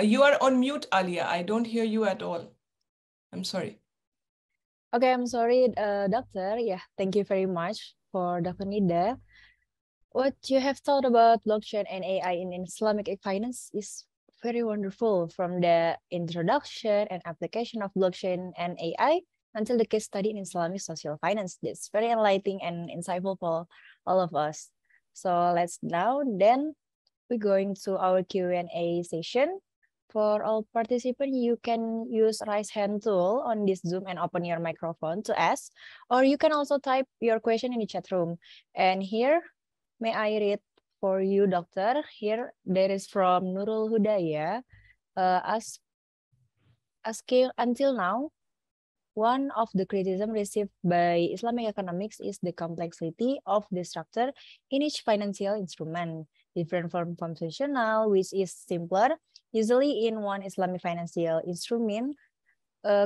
You are on mute, Alia. I don't hear you at all. I'm sorry. Okay, I'm sorry, Doctor. Yeah, thank you very much for Dr. Nida. What you have thought about blockchain and AI in Islamic finance is very wonderful, from the introduction and application of blockchain and AI until the case study in Islamic social finance. It's very enlightening and insightful for all of us. So let's now then we're going to our Q&A session. For all participants, you can use raise hand tool on this Zoom and open your microphone to ask, or you can also type your question in the chat room. And here, may I read for you, Doctor? Here, there is from Nurul Hudaya. Asking until now, one of the criticism received by Islamic economics is the complexity of the structure in each financial instrument, different from conventional, which is simpler. Usually in one Islamic financial instrument,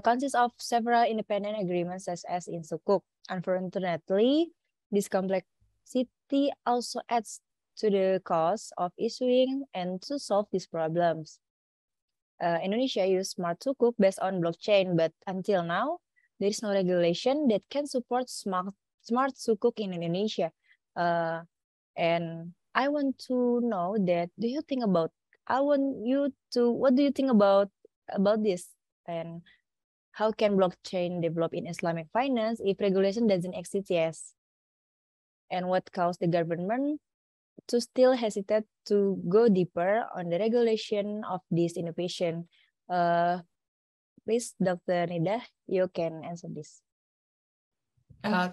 consists of several independent agreements such as in Sukuk. Unfortunately, this complexity also adds to the cost of issuing and to solve these problems. Indonesia use smart sukuk based on blockchain, but until now, there is no regulation that can support smart sukuk in Indonesia. And I want to know that, what do you think about this? And how can blockchain develop in Islamic finance if regulation doesn't exist yet? And what caused the government to still hesitate to go deeper on the regulation of this innovation? Please, Dr. Nida, you can answer this.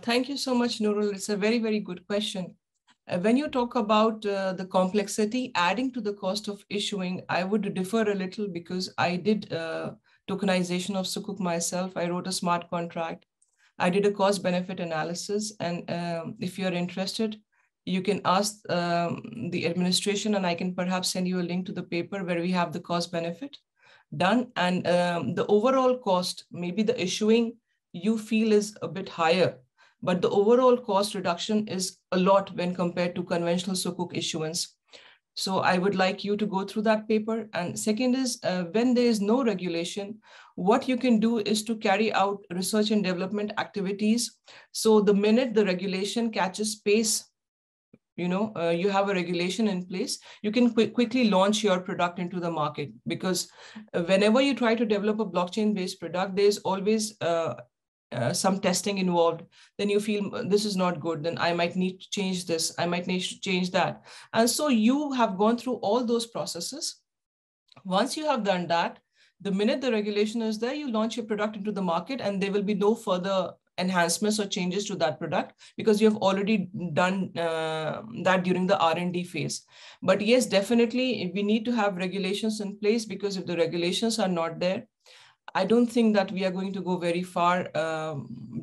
Thank you so much, Nurul. It's a very, very good question. When you talk about the complexity adding to the cost of issuing, I would differ a little because I did tokenization of Sukuk myself. I wrote a smart contract. I did a cost benefit analysis. And if you're interested, you can ask the administration, and I can perhaps send you a link to the paper where we have the cost benefit done. And the overall cost, maybe the issuing you feel is a bit higher, but the overall cost reduction is a lot when compared to conventional Sukuk issuance. So I would like you to go through that paper. And second is when there is no regulation, what you can do is to carry out research and development activities. So the minute the regulation catches pace, you have a regulation in place, you can quickly launch your product into the market, because whenever you try to develop a blockchain-based product, there's always some testing involved. Then you feel this is not good, then I might need to change this, I might need to change that. And so you have gone through all those processes. Once you have done that, the minute the regulation is there, you launch your product into the market, and there will be no further enhancements or changes to that product because you have already done that during the R&D phase. But yes, definitely we need to have regulations in place, because if the regulations are not there, I don't think that we are going to go very far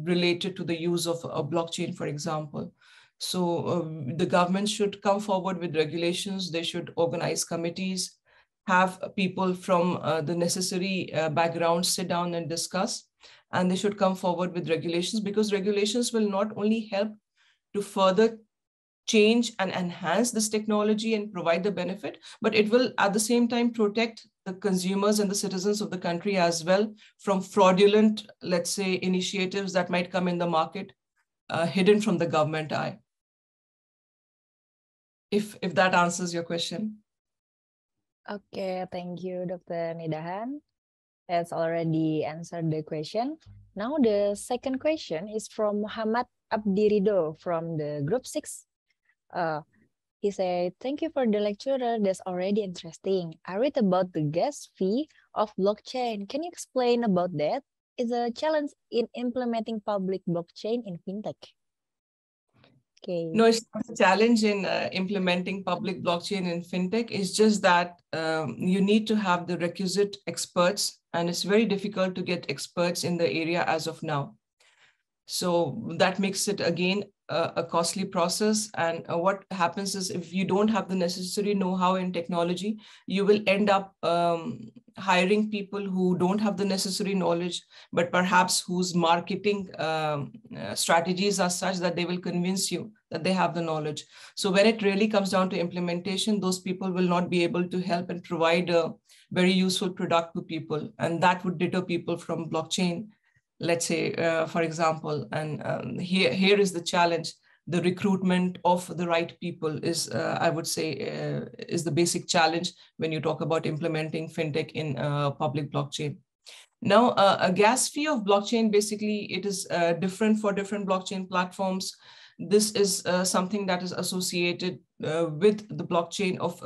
related to the use of a blockchain, for example. So the government should come forward with regulations. They should organize committees, have people from the necessary backgrounds sit down and discuss, and they should come forward with regulations, because regulations will not only help to further change and enhance this technology and provide the benefit, but it will at the same time protect the consumers and the citizens of the country as well from fraudulent, let's say, initiatives that might come in the market, hidden from the government eye. If that answers your question. Okay, thank you, Dr. Nidahan. That's already answered the question. Now the second question is from Muhammad Abdirido from the group 6. He said, thank you for the lecturer. That's already interesting. I read about the gas fee of blockchain. Can you explain about that? Is a challenge in implementing public blockchain in fintech? Okay. No, it's not a challenge in implementing public blockchain in fintech. It's just that you need to have the requisite experts, and it's very difficult to get experts in the area as of now. So that makes it, again, a costly process. And what happens is, if you don't have the necessary know-how in technology, you will end up hiring people who don't have the necessary knowledge, but perhaps whose marketing strategies are such that they will convince you that they have the knowledge. So when it really comes down to implementation, those people will not be able to help and provide a very useful product to people. And that would deter people from blockchain, let's say, for example. And here is the challenge. The recruitment of the right people is, I would say, is the basic challenge when you talk about implementing fintech in public blockchain. Now, a gas fee of blockchain, basically, it is different for different blockchain platforms. This is something that is associated with the blockchain of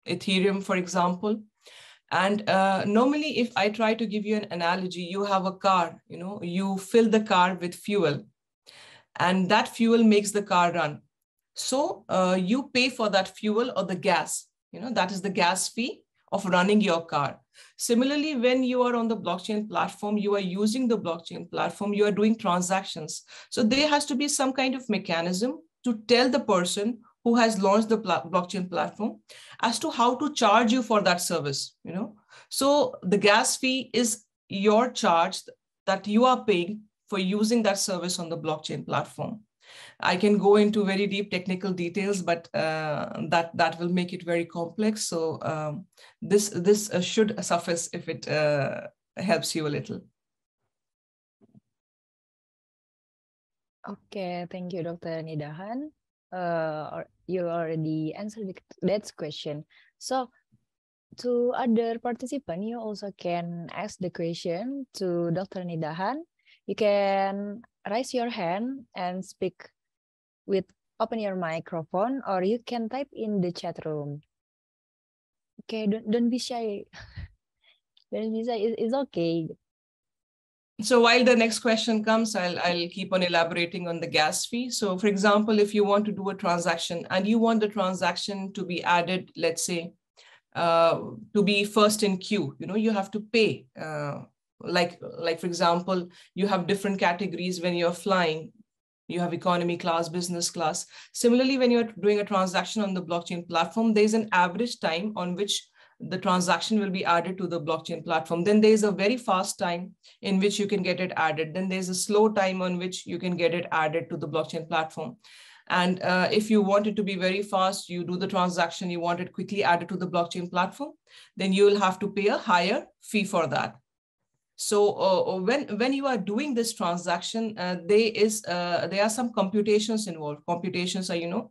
Ethereum, for example. And normally, if I try to give you an analogy, you have a car, you fill the car with fuel, and that fuel makes the car run. So you pay for that fuel or the gas, that is the gas fee of running your car. Similarly, when you are on the blockchain platform, you are using the blockchain platform, you are doing transactions. So there has to be some kind of mechanism to tell the person who has launched the blockchain platform as to how to charge you for that service, you know. So the gas fee is your charge that you are paying for using that service on the blockchain platform. I can go into very deep technical details, but that will make it very complex. So this should suffice if it helps you a little. Okay, thank you, Dr. Nidahan. You already answered that question. So to other participant, you also can ask the question to Dr. Nidahan. You can raise your hand and speak with open your microphone, or you can type in the chat room. Okay, don't be shy. Don't be shy. It's okay. So while the next question comes, I'll keep on elaborating on the gas fee. So for example, if you want to do a transaction and you want the transaction to be added, let's say, to be first in queue, you know, you have to pay. Like for example, you have different categories when you're flying. You have economy class, business class. Similarly, when you're doing a transaction on the blockchain platform, there's an average time on which the transaction will be added to the blockchain platform. Then there's a very fast time in which you can get it added. Then there's a slow time on which you can get it added to the blockchain platform. And if you want it to be very fast, you do the transaction, you want it quickly added to the blockchain platform, then you will have to pay a higher fee for that. So when you are doing this transaction, there are some computations involved. Computations are, you know,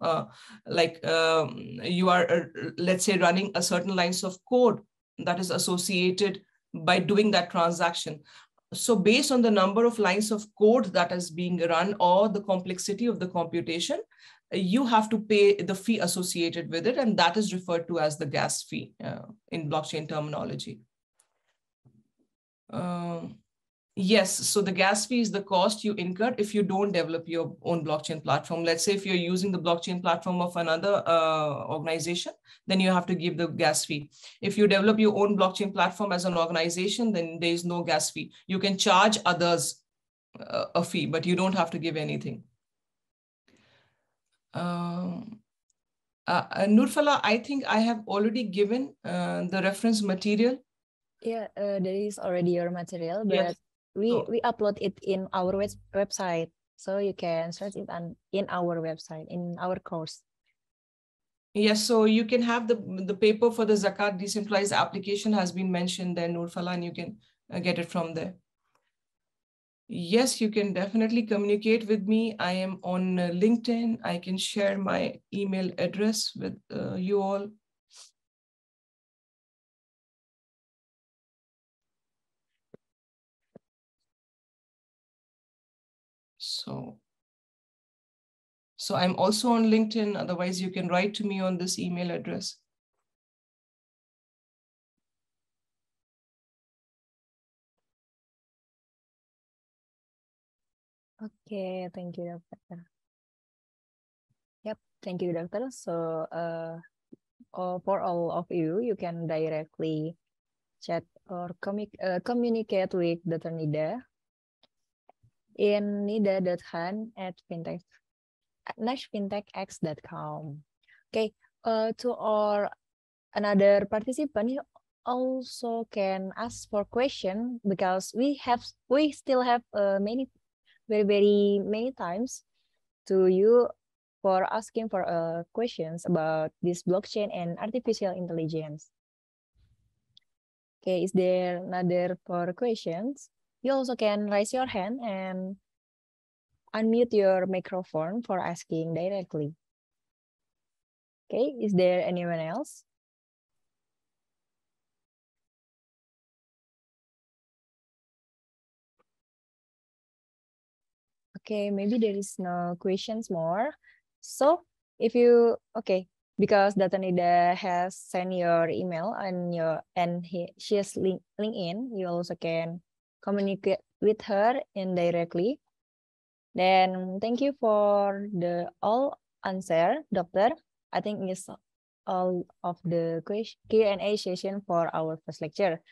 you are, let's say, running a certain lines of code that is associated by doing that transaction. So based on the number of lines of code that is being run or the complexity of the computation, you have to pay the fee associated with it, and that is referred to as the gas fee in blockchain terminology. Yes, so the gas fee is the cost you incur if you don't develop your own blockchain platform. Let's say if you're using the blockchain platform of another organization, then you have to give the gas fee. If you develop your own blockchain platform as an organization, then there is no gas fee. You can charge others a fee, but you don't have to give anything. Nurfala, I think I have already given the reference material. Yeah, there is already your material, but yes. we upload it in our website, so you can search it in our website, in our course. Yes, so you can have the paper for the Zakat decentralized application has been mentioned there, Nurfala, and you can get it from there. Yes, you can definitely communicate with me. I am on LinkedIn. I can share my email address with you all. So I'm also on LinkedIn. Otherwise, you can write to me on this email address. Okay, thank you, Doctor. Yep, thank you, Doctor. So for all of you, you can directly chat or communicate with Dr. Nida in nida.han@nashfintechx.com. Okay, to our another participant, you also can ask for question, because we still have very many times to you for asking for questions about this blockchain and artificial intelligence. Okay, is there another for questions? You also can raise your hand and unmute your microphone for asking directly. Okay, is there anyone else? Okay, maybe there is no questions more. So if you, okay, because Dr. Nida has sent your email and she has LinkedIn, you also can communicate with her indirectly. Then thank you for the all answer, Doctor. I think it's all of the Q&A session for our first lecture.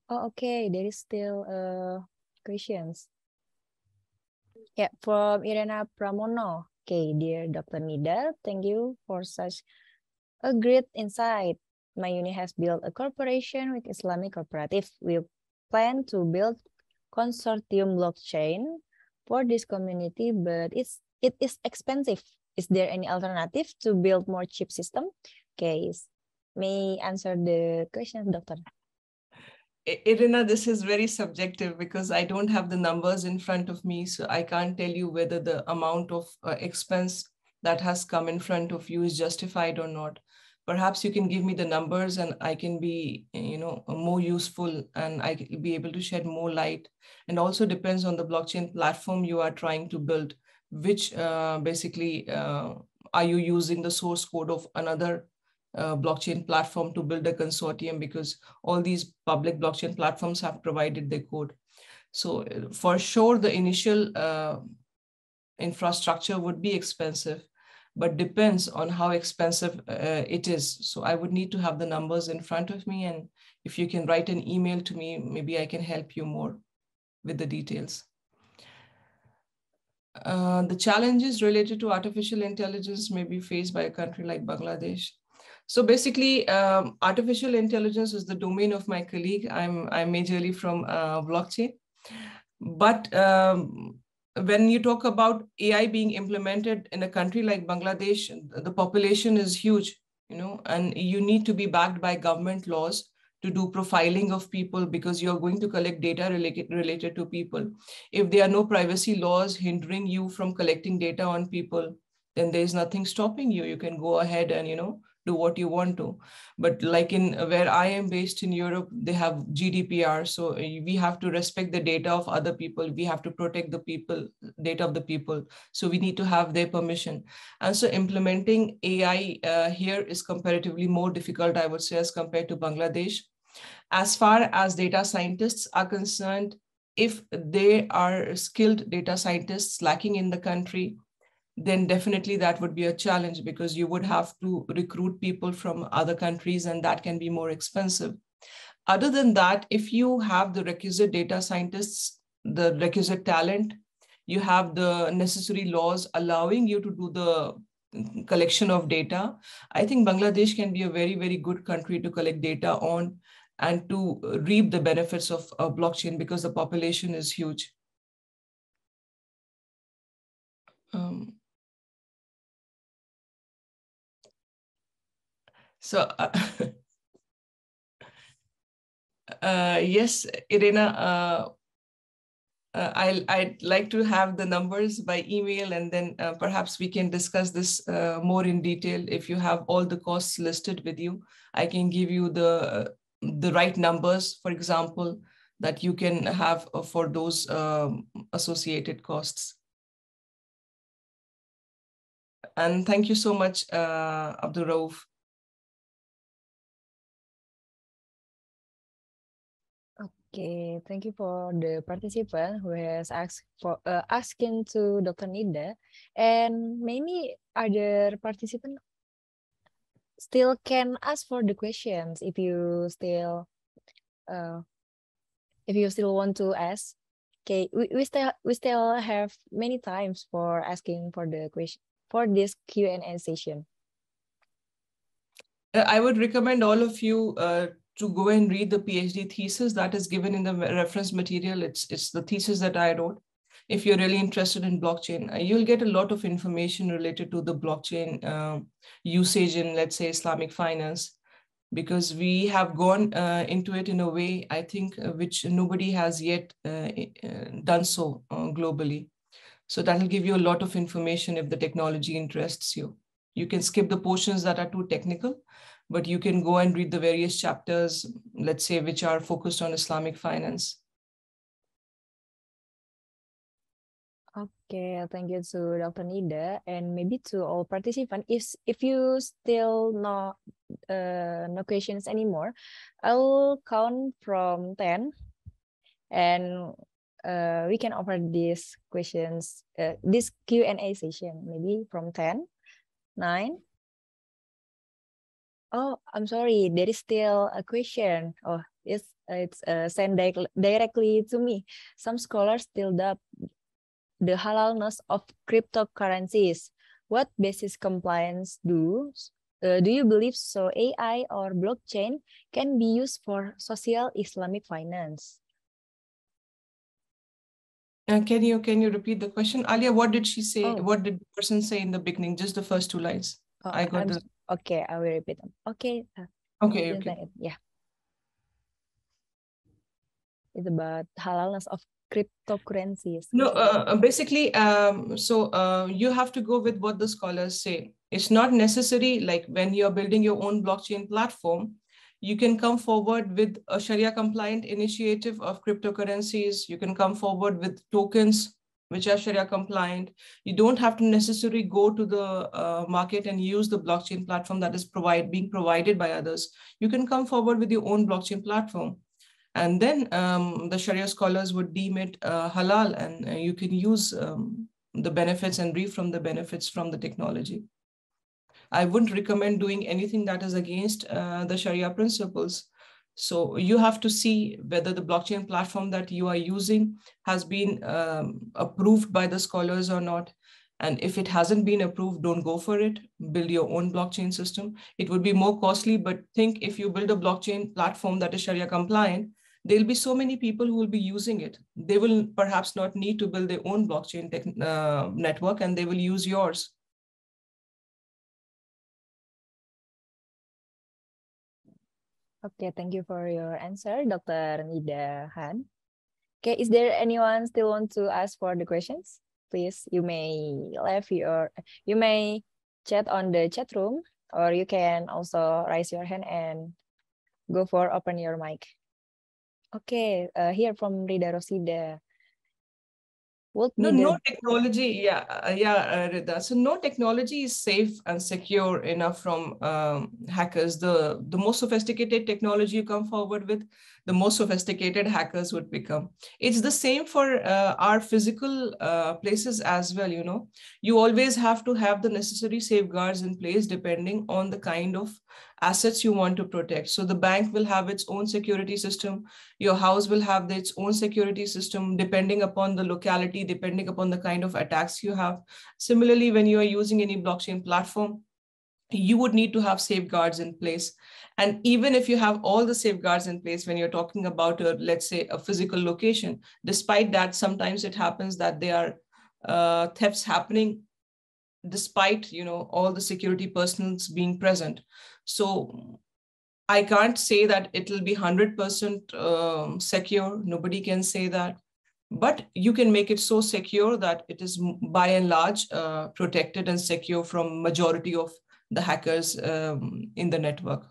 Oh, okay, there is still questions. Yeah, from Irena Pramono. Okay, dear Dr. Nida, thank you for such a great insight. My uni has built a cooperation with Islamic cooperative. We plan to build consortium blockchain for this community, but it is expensive. Is there any alternative to build more cheap system? Okay, may answer the question, Doctor. Irina, this is very subjective because I don't have the numbers in front of me, so I can't tell you whether the amount of expense that has come in front of you is justified or not. Perhaps you can give me the numbers and I can be, more useful and I can be able to shed more light. And also depends on the blockchain platform you are trying to build, which basically are you using the source code of another blockchain platform to build a consortium, because all these public blockchain platforms have provided their code. So for sure, the initial infrastructure would be expensive, but depends on how expensive it is. So I would need to have the numbers in front of me. And if you can write an email to me, maybe I can help you more with the details. The challenges related to artificial intelligence may be faced by a country like Bangladesh. So basically, artificial intelligence is the domain of my colleague. I'm majorly from blockchain. But when you talk about AI being implemented in a country like Bangladesh, the population is huge, and you need to be backed by government laws to do profiling of people, because you're going to collect data related to people. If there are no privacy laws hindering you from collecting data on people, then there's nothing stopping you. You can go ahead and, do what you want to. But like in where I am based in Europe, they have GDPR. So we have to respect the data of other people. We have to protect the data of the people. So we need to have their permission. And so implementing AI here is comparatively more difficult, I would say, as compared to Bangladesh. As far as data scientists are concerned, if there are skilled data scientists lacking in the country, then definitely that would be a challenge, because you would have to recruit people from other countries and that can be more expensive. Other than that, if you have the requisite data scientists, the requisite talent, you have the necessary laws allowing you to do the collection of data, I think Bangladesh can be a very, very good country to collect data on and to reap the benefits of blockchain, because the population is huge. So yes, Irina, I'd like to have the numbers by email, and then perhaps we can discuss this more in detail. If you have all the costs listed with you, I can give you the right numbers, for example, that you can have for those associated costs. And thank you so much, Abdul Rauf. Okay, thank you for the participant who has asked for asking to Dr. Nida, and maybe other participant still can ask for the questions if you still want to ask. Okay, we still have many times for asking for the question for this Q&A session. I would recommend all of you to go and read the PhD thesis that is given in the reference material. It's the thesis that I wrote. If you're really interested in blockchain, you'll get a lot of information related to the blockchain usage in, let's say, Islamic finance, because we have gone into it in a way, I think, which nobody has yet done so globally. So that'll give you a lot of information if the technology interests you. You can skip the portions that are too technical, but you can go and read the various chapters, let's say, which are focused on Islamic finance. Okay, thank you to Dr. Nida, and maybe to all participants. If you still no questions anymore, I'll count from 10, and we can offer these questions, this Q&A session, maybe from 10, 9, Oh, I'm sorry. There is still a question. Oh, it's sent directly to me. Some scholars still doubt the halalness of cryptocurrencies. What basis compliance do you believe so AI or blockchain can be used for social Islamic finance? Can you repeat the question? Alia, what did she say? Oh, What did the person say in the beginning? Just the first two lines. I got the... okay. I will repeat them. Okay. Okay, okay. Yeah. It's about halalness of cryptocurrencies. No, basically, you have to go with what the scholars say. It's not necessary, like when you're building your own blockchain platform, you can come forward with a Sharia compliant initiative of cryptocurrencies. You can come forward with tokens which are Sharia compliant. You don't have to necessarily go to the market and use the blockchain platform that is being provided by others. You can come forward with your own blockchain platform. And then the Sharia scholars would deem it halal, and you can use the benefits and reap from the benefits from the technology. I wouldn't recommend doing anything that is against the Sharia principles. So you have to see whether the blockchain platform that you are using has been approved by the scholars or not. And if it hasn't been approved, don't go for it. Build your own blockchain system. It would be more costly, but think if you build a blockchain platform that is Sharia compliant, there'll be so many people who will be using it. They will perhaps not need to build their own blockchain network, and they will use yours. Okay, thank you for your answer, Dr. Nida Han. Okay, is there anyone still want to ask for the questions? Please, you may chat on the chat room, or you can also raise your hand and go for open your mic. Okay, here from Rida Rosida. No technology, Rida. So no technology is safe and secure enough from hackers. The more sophisticated technology you come forward with, the more sophisticated hackers would become. It's the same for our physical places as well. You know, you always have to have the necessary safeguards in place depending on the kind of assets you want to protect. So the bank will have its own security system. Your house will have its own security system depending upon the locality, depending upon the kind of attacks you have. Similarly, when you are using any blockchain platform, you would need to have safeguards in place. And even if you have all the safeguards in place, when you're talking about, let's say, a physical location, despite that, sometimes it happens that there are thefts happening despite, you know, all the security personnel being present. So I can't say that it will be 100% secure. Nobody can say that. But you can make it so secure that it is by and large protected and secure from majority of the hackers in the network.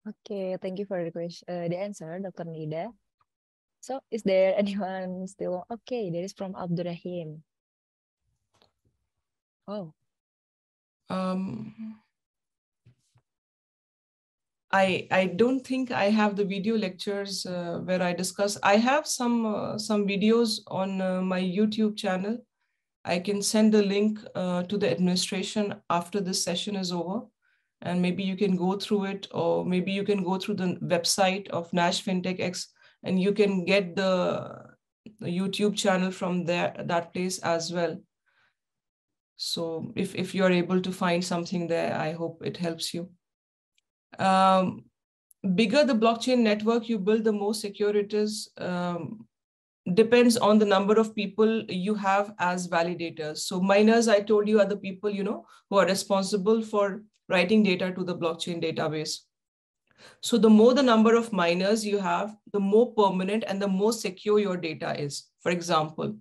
Okay, thank you for the answer, Dr. Nida. So, is there anyone still? Okay, there is from Abdurrahim. Oh. I don't think I have the video lectures where I discuss. I have some videos on my YouTube channel. I can send the link to the administration after this session is over, and maybe you can go through it, or maybe you can go through the website of Nash FinTech X, and you can get the YouTube channel from that place as well. So if you're able to find something there, I hope it helps you. Bigger the blockchain network you build, the more secure it is. Depends on the number of people you have as validators. So miners, I told you, are the people, you know, who are responsible for writing data to the blockchain database. So the more the number of miners you have, the more permanent and the more secure your data is. For example,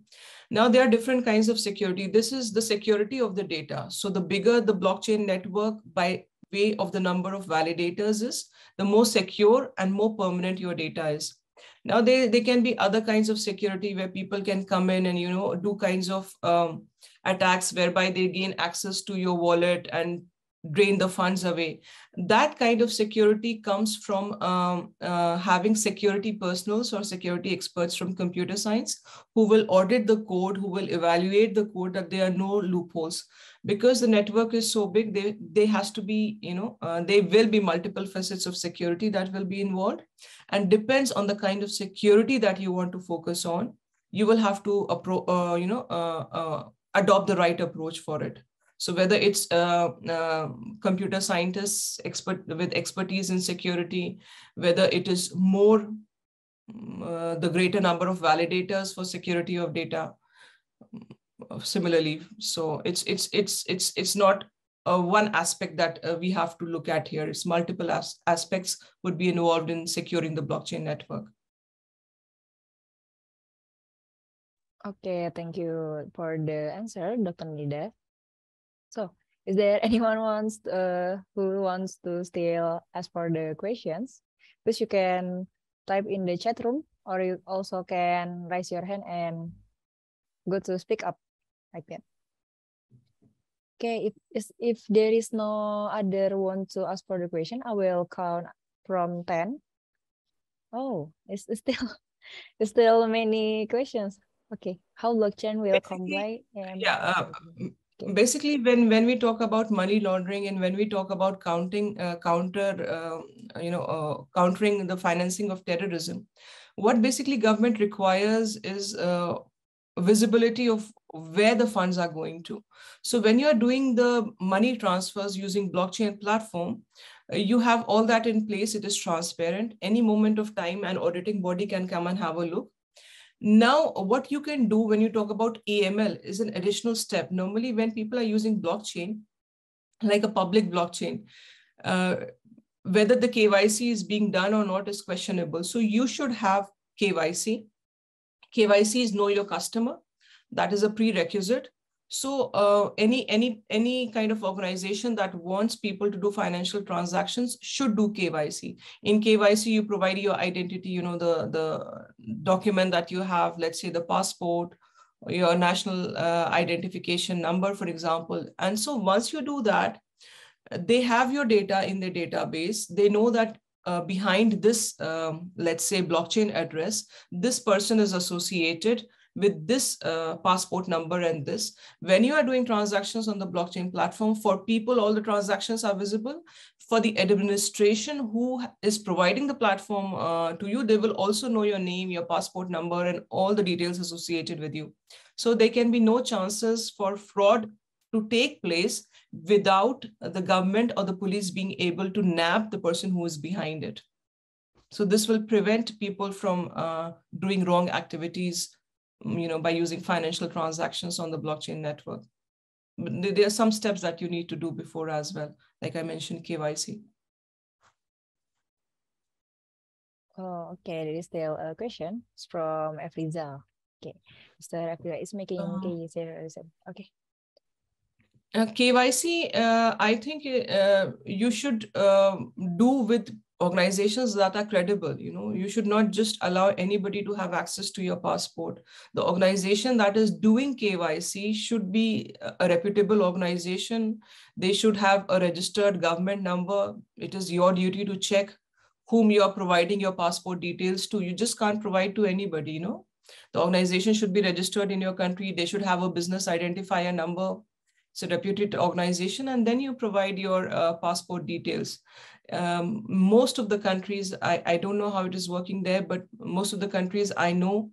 now there are different kinds of security. This is the security of the data. So the bigger the blockchain network by way of the number of validators is, the more secure and more permanent your data is. Now there can be other kinds of security where people can come in and, you know, do kinds of attacks whereby they gain access to your wallet and drain the funds away. That kind of security comes from having security personals or security experts from computer science who will audit the code, who will evaluate the code, that there are no loopholes. Because the network is so big, they has to be, there will be multiple facets of security that will be involved, and depends on the kind of security that you want to focus on. You will have to adopt the right approach for it. So whether it's computer scientists with expertise in security, whether it is more the greater number of validators for security of data, similarly. So it's not one aspect that we have to look at here. It's multiple aspects would be involved in securing the blockchain network. Okay, thank you for the answer, Dr. Nida. So, is there anyone who wants to still ask for the questions? Please you can type in the chat room, or you also can raise your hand and go to speak up like that. Okay, if there is no other want to ask for the question, I will count from 10. Oh, it's still many questions. Okay, how blockchain will comply and basically when we talk about money laundering and when we talk about countering the financing of terrorism, what basically government requires is visibility of where the funds are going to. So when you are doing the money transfers using blockchain platform, you have all that in place. It is transparent. Any moment of time, an auditing body can come and have a look. Now, what you can do when you talk about AML is an additional step. Normally, when people are using blockchain, like a public blockchain, whether the KYC is being done or not is questionable. So you should have KYC. KYC is know your customer. That is a prerequisite. So any kind of organization that wants people to do financial transactions should do KYC. In KYC, you provide your identity, the document that you have, let's say the passport, or your national identification number, for example. And so once you do that, they have your data in their database. They know that behind this, let's say, blockchain address, this person is associated with this passport number and this. When you are doing transactions on the blockchain platform, for people, all the transactions are visible. For the administration who is providing the platform to you, they will also know your name, your passport number, and all the details associated with you. So there can be no chances for fraud to take place without the government or the police being able to nab the person who is behind it. So this will prevent people from doing wrong activities, by using financial transactions on the blockchain network. But there are some steps that you need to do before as well. Like I mentioned, KYC. Oh, okay. There is still a question. It's from Afriza. Okay. Mr. Afriza is making KYC. Okay. KYC, I think you should do with organizations that are credible. You should not just allow anybody to have access to your passport. The organization that is doing KYC should be a reputable organization. They should have a registered government number. It is your duty to check whom you are providing your passport details to. You just can't provide to anybody. The organization should be registered in your country. They should have a business identifier number. It's a reputed organization, and then you provide your passport details. Most of the countries, I don't know how it is working there, but most of the countries I know,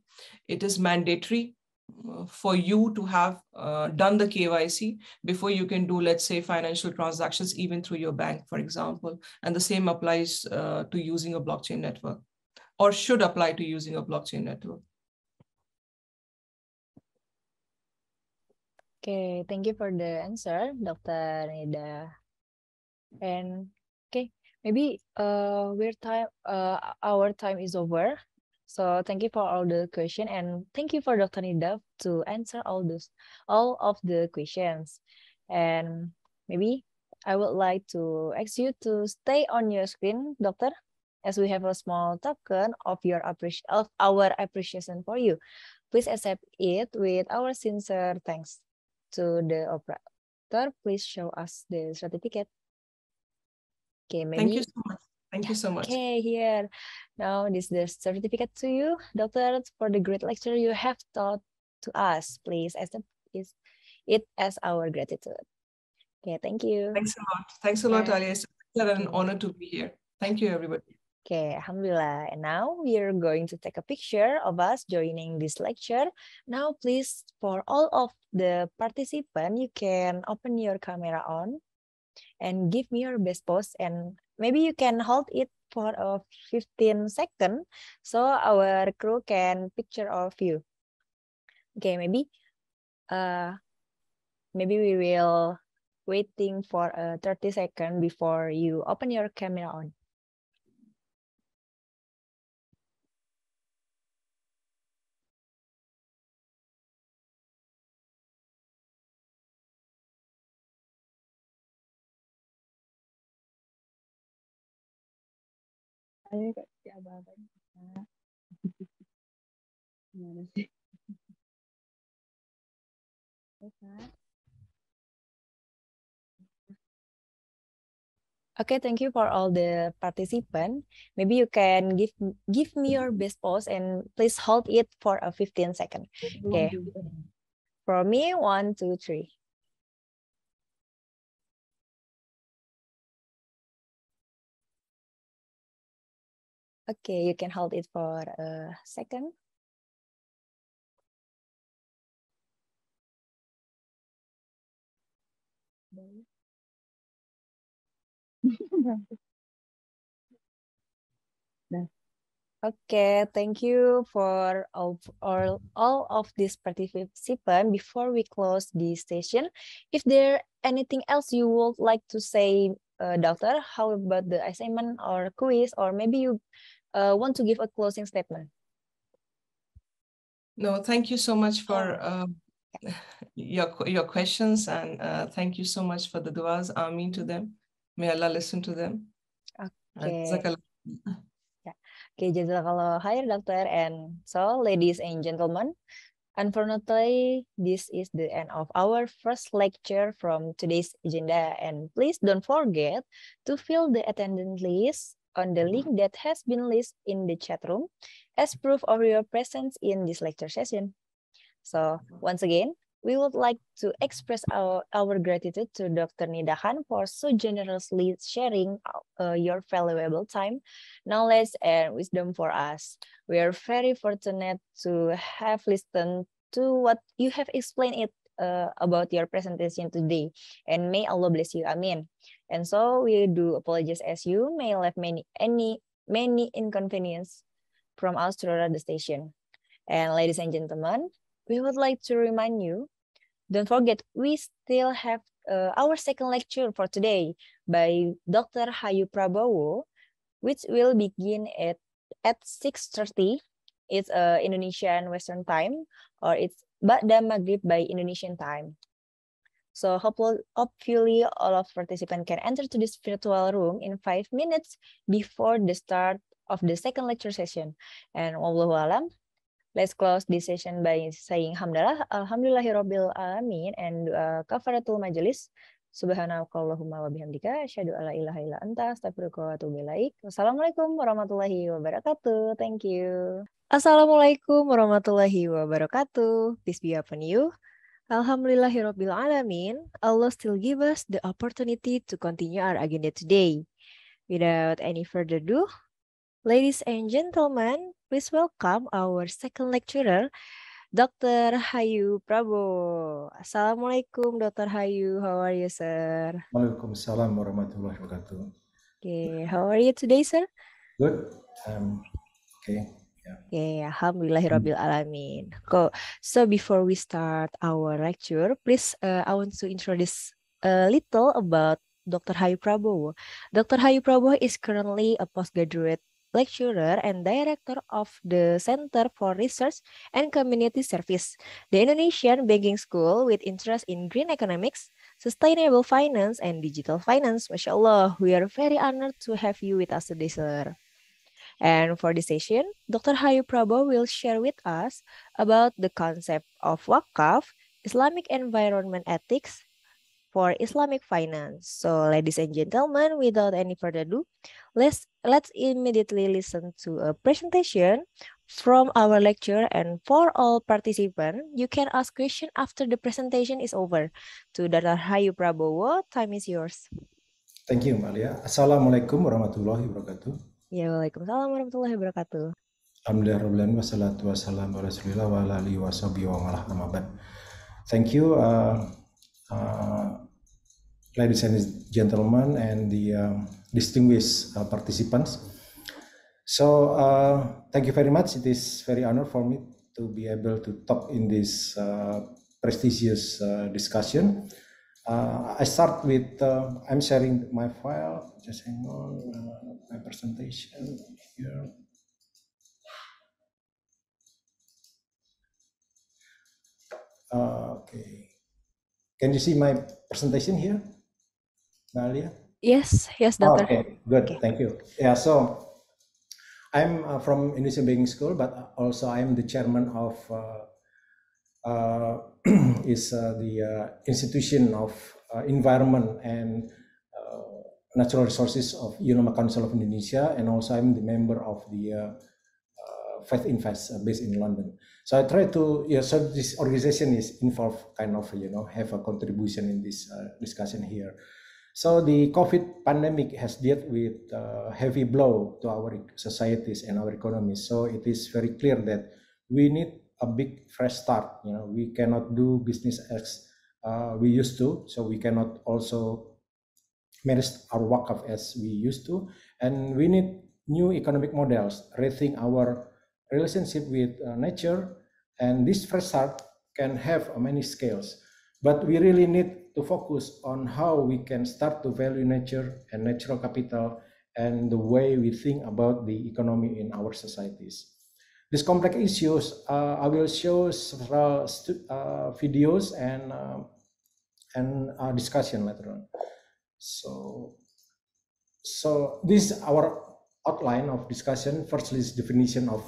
it is mandatory for you to have done the KYC before you can do, let's say, financial transactions, even through your bank, for example. And the same applies to using a blockchain network, or should apply to using a blockchain network. Okay, thank you for the answer, Dr. Nida. And okay, maybe our time is over. So thank you for all the question, and thank you for Dr. Nida to answer all of the questions. And maybe I would like to ask you to stay on your screen, Doctor, as we have a small token of our appreciation for you. Please accept it with our sincere thanks. To the operator, please show us the certificate. Okay, maybe. Thank you so much. Thank you so much. Okay, here. Now this is the certificate to you, Doctor, for the great lecture you have taught to us. Please accept it as our gratitude. Okay, thank you. Thanks a lot. Thanks a lot, Yeah. Alia. It's an honor to be here. Thank you, everybody. Okay, Alhamdulillah. And now we are going to take a picture of us joining this lecture. Now, please, for all of the participants, you can open your camera on and give me your best pose. And maybe you can hold it for 15 seconds so our crew can picture of you. Okay, maybe we will waiting for 30 seconds before you open your camera on. Okay, thank you for all the participants. Maybe you can give me your best pose and please hold it for 15 seconds. Okay. For me, 1, 2, 3. Okay, you can hold it for a second. Okay, thank you for all of these participants. Before we close this session, if there anything else you would like to say, Doctor, how about the assignment or quiz, or maybe you want to give a closing statement? No, thank you so much for your questions, and thank you so much for the duas. Ameen to them. May Allah listen to them. Okay. Okay, jazakallah khair, Doctor. And so, ladies and gentlemen, unfortunately, this is the end of our first lecture from today's agenda. And please don't forget to fill the attendance list on the link that has been listed in the chat room as proof of your presence in this lecture session. So once again, we would like to express our gratitude to Dr. Nida Khan for so generously sharing your valuable time, knowledge, and wisdom for us. We are very fortunate to have listened to what you have explained about your presentation today, and may Allah bless you. Amin. And so we do apologize as you may have many inconvenience from us throughout the station. And ladies and gentlemen, we would like to remind you, don't forget, we still have our second lecture for today by Dr. Hayu Prabowo, which will begin at 6:30. It's Indonesian Western time, or it's Ba'da Maghrib by Indonesian time. So hopefully all of participants can enter to this virtual room in 5 minutes before the start of the second lecture session. And wallahu alam, let's close this session by saying alhamdulillahirabbil alamin, and kafaratul majelis. Subhanakallahumma wa bihamdika asyhadu alla ilaha illa anta astaghfiruka wa atubu ilaik. Wassalamualaikum warahmatullahi wabarakatuh. Thank you. Assalamualaikum warahmatullahi wabarakatuh. Peace be upon you. Alhamdulillahirabbil alamin. Allah still give us the opportunity to continue our agenda today. Without any further ado, ladies and gentlemen, please welcome our second lecturer, Dr. Hayu Prabowo. Assalamualaikum, Dr. Hayu. How are you, sir? Waalaikumsalam warahmatullahi wabarakatuh. Okay, how are you today, sir? Good. Okay. Yeah. Okay, alhamdulillahirabbil alamin. So before we start our lecture, please I want to introduce a little about Dr. Hayu Prabowo. Dr. Hayu Prabowo is currently a postgraduate lecturer and director of the Center for Research and Community Service, the Indonesian banking school with interest in green economics, sustainable finance, and digital finance. MashaAllah, we are very honored to have you with us today, sir. And for this session, Dr. Hayu Prabowo will share with us about the concept of wakaf, Islamic environment ethics, for Islamic finance. So, ladies and gentlemen, without any further ado, let's immediately listen to a presentation from our lecturer. And for all participants, you can ask question after the presentation is over. To Dr. Hayu Prabowo, time is yours. Thank you, Malia. Assalamualaikum warahmatullahi wabarakatuh. Ya, Waalaikumsalam warahmatullahi wabarakatuh. Alhamdulillah wassalatu wassalamu ala rasulillah wa ala alihi washabihi wa man walah. Thank you, ladies and gentlemen, and the distinguished participants. So, thank you very much. It is very honor for me to be able to talk in this prestigious discussion. I start with, I'm sharing my file, just hang on, my presentation here. Okay. Can you see my presentation here, Nalia? Yes, Doctor. Okay, good. Okay. Thank you. Yeah, so I'm from Indonesian Banking School, but also I'm the chairman of the Institution of Environment and Natural Resources of Ulama Council of Indonesia, and also I'm the member of the Faith Invest based in London. So I try to, so this organization is involved, kind of, have a contribution in this discussion here. So the COVID pandemic has dealt with heavy blow to our societies and our economies. So it is very clear that we need a big fresh start. We cannot do business as we used to. So we cannot also manage our wakaf as we used to. And we need new economic models, rethink our relationship with nature, and this fresh start can have many scales, but we really need to focus on how we can start to value nature and natural capital and the way we think about the economy in our societies. These complex issues, I will show several videos and discussion later on. So this is our outline of discussion. Firstly, is definition of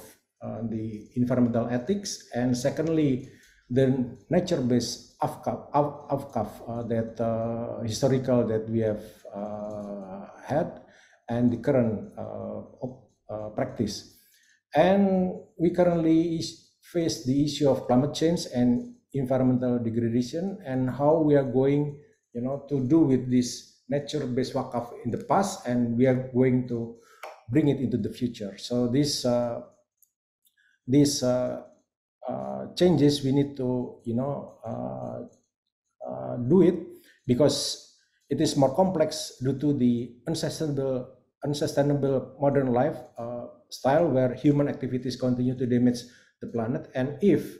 the environmental ethics, and secondly, the nature-based AFCAF that historical that we have had, and the current practice. And we currently face the issue of climate change and environmental degradation, and how we are going, to do with this nature-based wakaf in the past, and we are going to bring it into the future. So these changes we need to do it, because it is more complex due to the unsustainable modern life style, where human activities continue to damage the planet, and if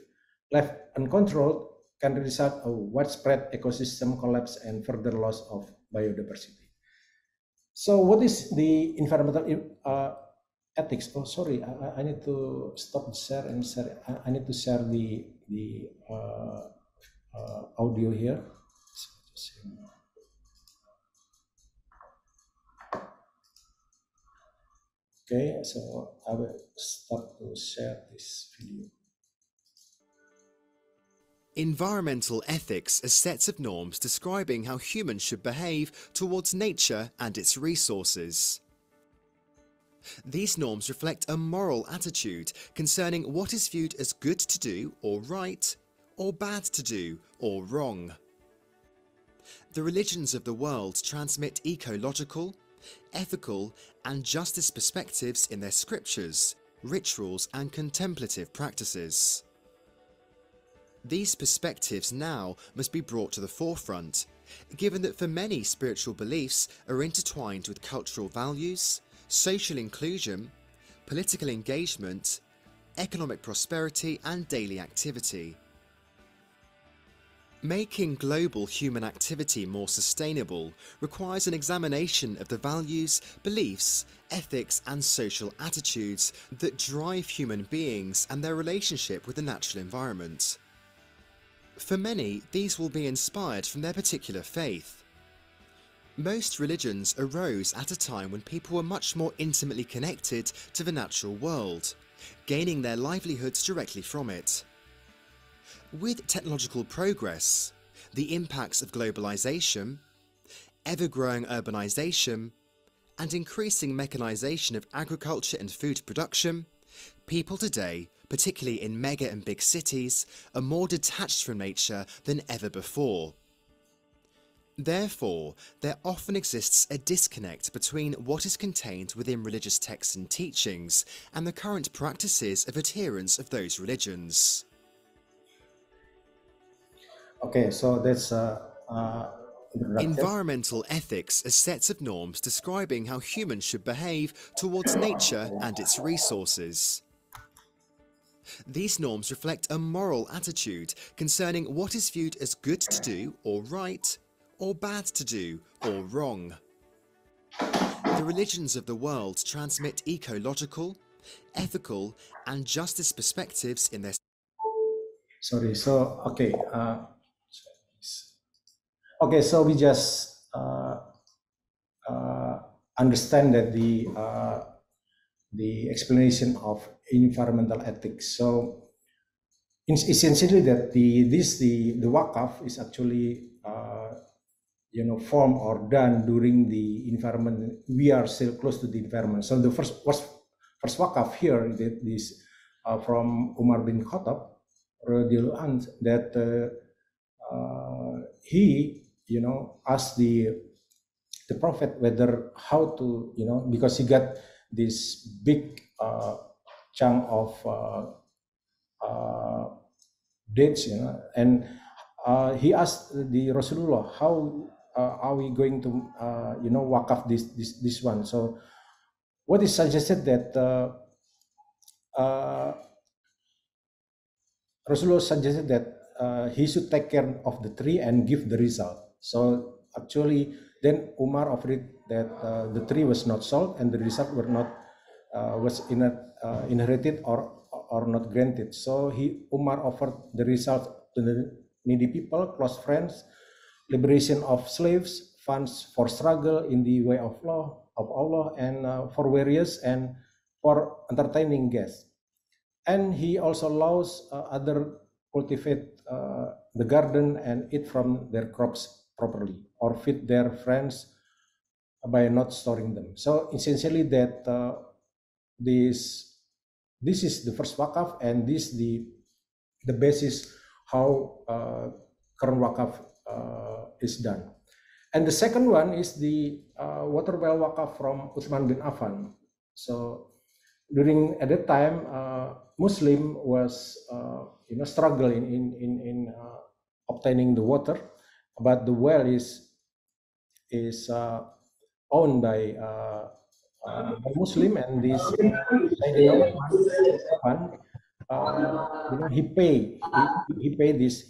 left uncontrolled can result a widespread ecosystem collapse and further loss of biodiversity. So what is the environmental ethics? Oh, sorry, I need to stop share and share. I need to share the audio here. Okay, so I will start to share this video. Environmental ethics are sets of norms describing how humans should behave towards nature and its resources. These norms reflect a moral attitude concerning what is viewed as good to do or right, or bad to do or wrong. The religions of the world transmit ecological, ethical, and justice perspectives in their scriptures, rituals, and contemplative practices. These perspectives now must be brought to the forefront, given that for many spiritual beliefs are intertwined with cultural values, social inclusion, political engagement, economic prosperity, and daily activity. Making global human activity more sustainable requires an examination of the values, beliefs, ethics, and social attitudes that drive human beings and their relationship with the natural environment. For many, these will be inspired from their particular faith. Most religions arose at a time when people were much more intimately connected to the natural world, gaining their livelihoods directly from it. With technological progress, the impacts of globalization, ever-growing urbanization, and increasing mechanization of agriculture and food production, people today, particularly in mega and big cities, are more detached from nature than ever before. Therefore, there often exists a disconnect between what is contained within religious texts and teachings and the current practices of adherents of those religions. Okay, so that's Environmental ethics are sets of norms describing how humans should behave towards nature and its resources. These norms reflect a moral attitude concerning what is viewed as good to do or right, or bad to do or wrong. The religions of the world transmit ecological, ethical, and justice perspectives in their... Sorry, so, okay. Okay, so we just understand that the explanation of environmental ethics. So essentially that the wakaf is actually formed or done during the environment. We are still close to the environment. So the first wakaf here is from Umar bin Khattab radhiyallahu anhu, that he asked the Prophet whether how to, because he got this big chunk of dates, and he asked the Rasulullah, how are we going to wakaf this one? So what is suggested that Rasulullah suggested that he should take care of the tree and give the result. So actually, then Umar offered that the tree was not sold and the result were not was inherited or not granted. So Umar offered the result to the needy people, close friends, liberation of slaves, funds for struggle in the way of Allah, and for warriors and for entertaining guests. And he also allows other cultivate the garden and eat from their crops properly, or feed their friends by not storing them. So essentially that this is the first wakaf, and this the basis how current wakaf is done. And the second one is the water well wakaf from Uthman bin Affan. So at that time, Muslim was struggling in obtaining the water, but the well is owned by Muslim, and this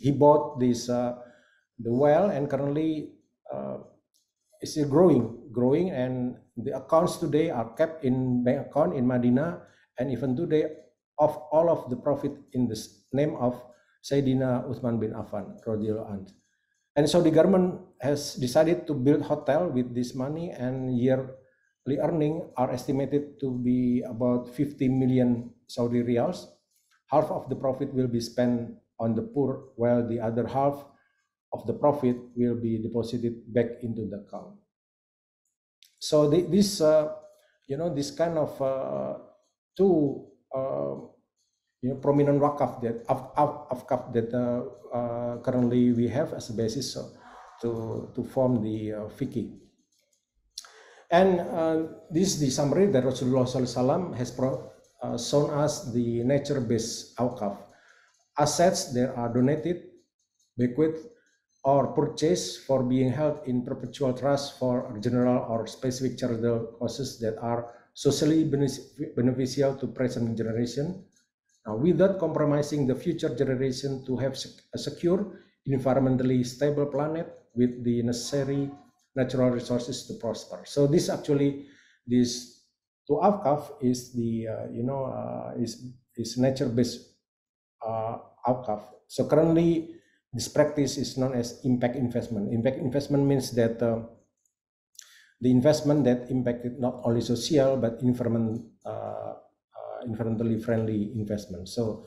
he bought this the well, and currently is still growing, and the accounts today are kept in bank account in Madinah, and even today of all of the profit in the name of Sayyidina Uthman bin Affan radhiyallahu anhu. And so the government has decided to build hotel with this money, and yearly earning are estimated to be about 50 million Saudi riyals. Half of the profit will be spent on the poor, while the other half of the profit will be deposited back into the account. So this kind of two prominent wakaf that currently we have as a basis to form the fiqh. And this is the summary that Rasulullah SAW has shown us the nature-based wakaf. Assets that are donated, bequeathed, or purchased for being held in perpetual trust for general or specific charitable causes that are socially beneficial to present generation, without compromising the future generation to have a secure, environmentally stable planet with the necessary natural resources to prosper. So this to wakaf is the is nature-based wakaf. So currently, this practice is known as impact investment. Impact investment means that the investment that impacted not only social but environmentally friendly investment. So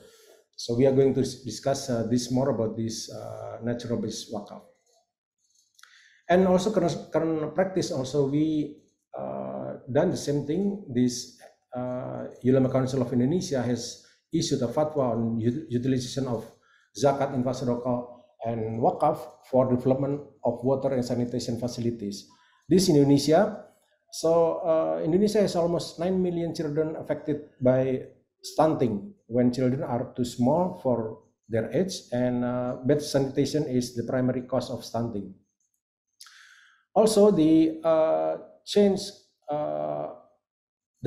we are going to discuss this more about this natural-based wakaf. And also current practice also we done the same thing. This Ulama Council of Indonesia has issued a fatwa on utilization of zakat, infak, sedekah, and wakaf for development of water and sanitation facilities. This in Indonesia. So Indonesia has almost 9 million children affected by stunting when children are too small for their age, and bad sanitation is the primary cause of stunting. Also, the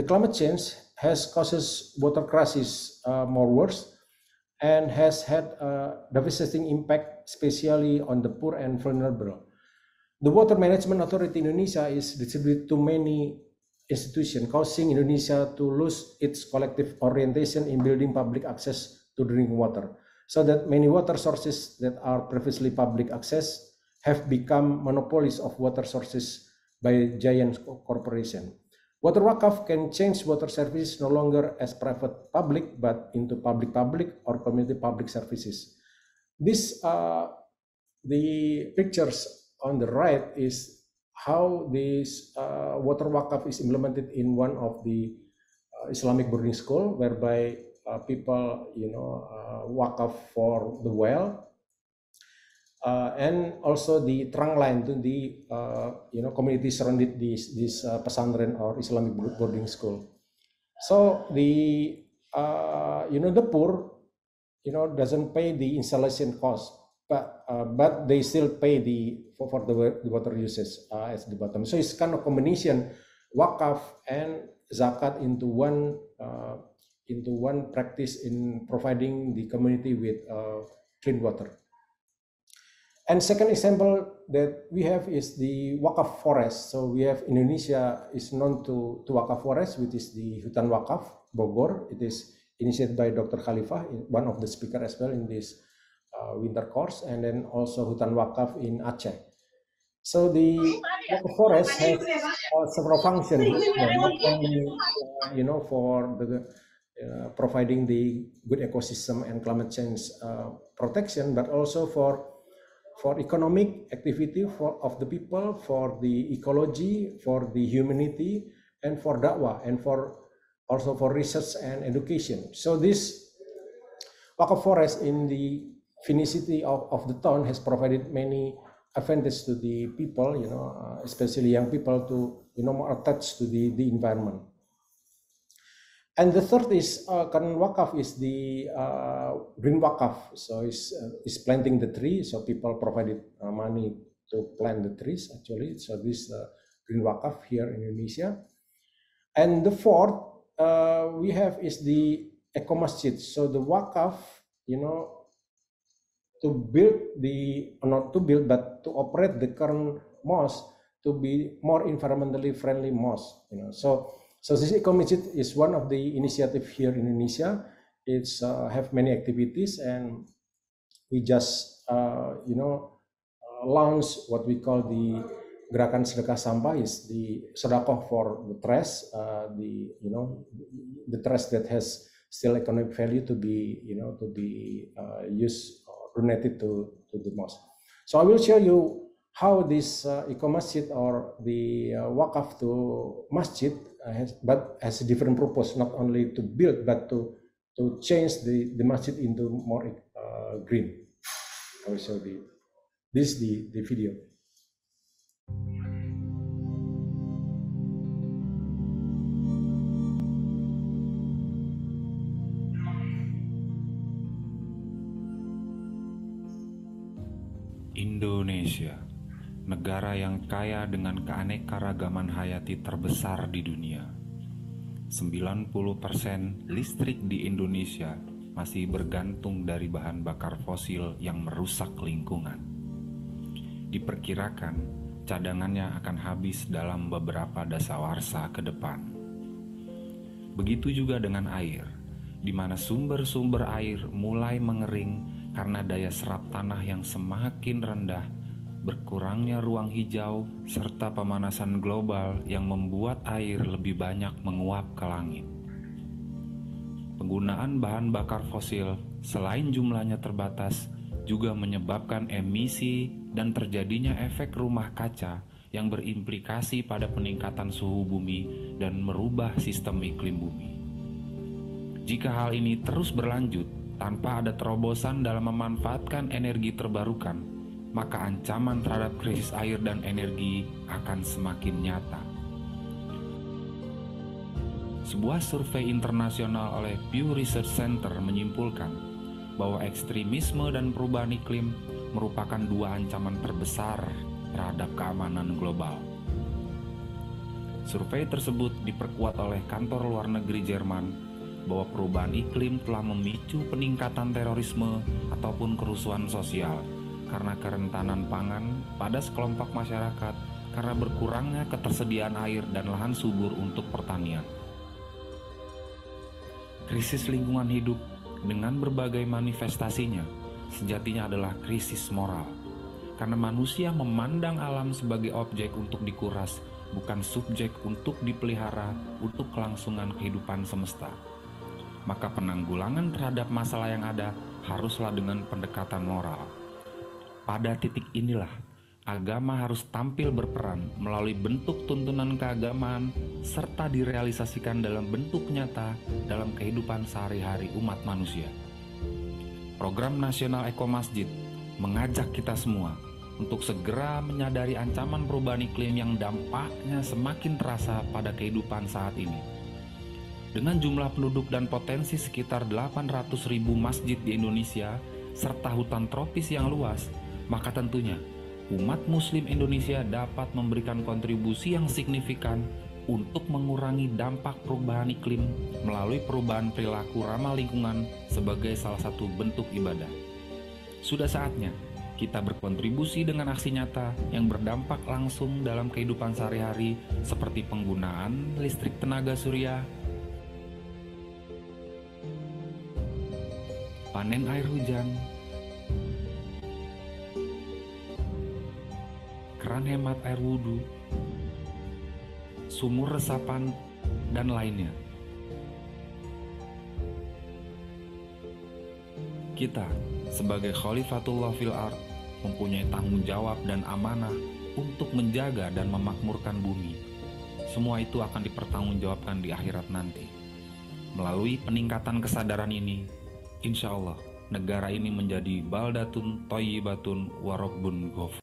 climate change has causes water crisis more worse and has had a devastating impact, especially on the poor and vulnerable. The Water Management Authority in Indonesia is distributed to many institutions, causing Indonesia to lose its collective orientation in building public access to drinking water, so that many water sources that are previously public access have become monopolies of water sources by giant corporations. Water wakaf can change water services no longer as private public, but into public or community public services. This, the pictures on the right is how this water wakaf is implemented in one of the Islamic boarding school, whereby people, wakaf for the well, and also the trunk line to the community surrounded this pesantren or Islamic boarding school. So the the poor doesn't pay the installation cost, but they still pay for the water usage at the bottom. So it's kind of combination wakaf and zakat into one practice in providing the community with clean water. And second example that we have is the wakaf forest. So we have Indonesia is known to wakaf forest, which is the Hutan Wakaf Bogor. It is initiated by Dr. Khalifah, one of the speakers as well in this winter course, and then also Hutan Wakaf in Aceh. So the wakaf forest has several functions, not only for the providing the good ecosystem and climate change protection, but also for economic activity of the people, for the ecology, for the humanity, and for da'wah, and also for research and education. So this wakaf forest in the vicinity of the town has provided many advantages to the people, especially young people, to more attached to the environment. And the third is current wakaf is the green wakaf. So it's planting the tree. So people provided money to plant the trees actually. So this green wakaf here in Indonesia. And the fourth we have is the eco masjid. So the wakaf, to build not to build, but to operate the current mosque to be more environmentally friendly mosque. So this eco masjid is one of the initiative here in Indonesia. It's have many activities, and we just launch what we call the Gerakan Sedekah Sampah, is the sedekah for the trash, the trash that has still economic value to be used or donated to the mosque. So I will show you how this eco masjid or the wakaf to masjid has a different purpose, not only to build but to change the masjid into more green. I will show this the video. Indonesia, negara yang kaya dengan keanekaragaman hayati terbesar di dunia. 90% listrik di Indonesia masih bergantung dari bahan bakar fosil yang merusak lingkungan. Diperkirakan cadangannya akan habis dalam beberapa dasawarsa ke depan. Begitu juga dengan air, di mana sumber-sumber air mulai mengering karena daya serap tanah yang semakin rendah, berkurangnya ruang hijau, serta pemanasan global yang membuat air lebih banyak menguap ke langit. Penggunaan bahan bakar fosil selain jumlahnya terbatas juga menyebabkan emisi dan terjadinya efek rumah kaca yang berimplikasi pada peningkatan suhu bumi dan merubah sistem iklim bumi. Jika hal ini terus berlanjut tanpa ada terobosan dalam memanfaatkan energi terbarukan, maka ancaman terhadap krisis air dan energi akan semakin nyata. Sebuah survei internasional oleh Pew Research Center menyimpulkan bahwa ekstremisme dan perubahan iklim merupakan dua ancaman terbesar terhadap keamanan global. Survei tersebut diperkuat oleh kantor luar negeri Jerman bahwa perubahan iklim telah memicu peningkatan terorisme ataupun kerusuhan sosial karena kerentanan pangan pada sekelompok masyarakat karena berkurangnya ketersediaan air dan lahan subur untuk pertanian. Krisis lingkungan hidup dengan berbagai manifestasinya sejatinya adalah krisis moral, karena manusia memandang alam sebagai objek untuk dikuras, bukan subjek untuk dipelihara untuk kelangsungan kehidupan semesta. Maka penanggulangan terhadap masalah yang ada haruslah dengan pendekatan moral. Pada titik inilah agama harus tampil berperan melalui bentuk tuntunan keagamaan serta direalisasikan dalam bentuk nyata dalam kehidupan sehari-hari umat manusia. Program Nasional Eko Masjid mengajak kita semua untuk segera menyadari ancaman perubahan iklim yang dampaknya semakin terasa pada kehidupan saat ini. Dengan jumlah penduduk dan potensi sekitar 800.000 masjid di Indonesia serta hutan tropis yang luas, maka tentunya umat muslim Indonesia dapat memberikan kontribusi yang signifikan untuk mengurangi dampak perubahan iklim melalui perubahan perilaku ramah lingkungan sebagai salah satu bentuk ibadah. Sudah saatnya kita berkontribusi dengan aksi nyata yang berdampak langsung dalam kehidupan sehari-hari seperti penggunaan listrik tenaga surya, panen air hujan, keran hemat air wudhu, sumur resapan, dan lainnya. Kita sebagai Khalifatullah fil Ard mempunyai tanggung jawab dan amanah untuk menjaga dan memakmurkan bumi. Semua itu akan dipertanggungjawabkan di akhirat nanti. Melalui peningkatan kesadaran ini, insya Allah negara ini menjadi baldatun thayyibatun wa rabbun ghafur.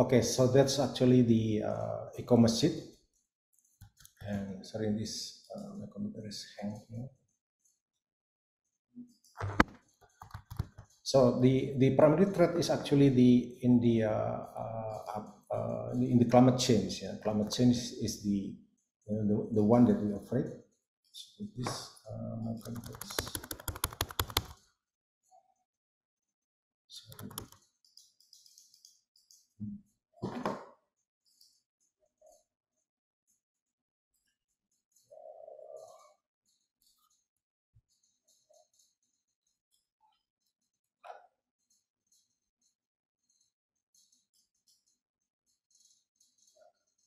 Okay, so that's actually the Eco Masjid, and sorry, this my computer is hanging here. So the primary threat is actually in the climate change. Yeah? Climate change is the one that we're afraid. So this my computer is. Sorry.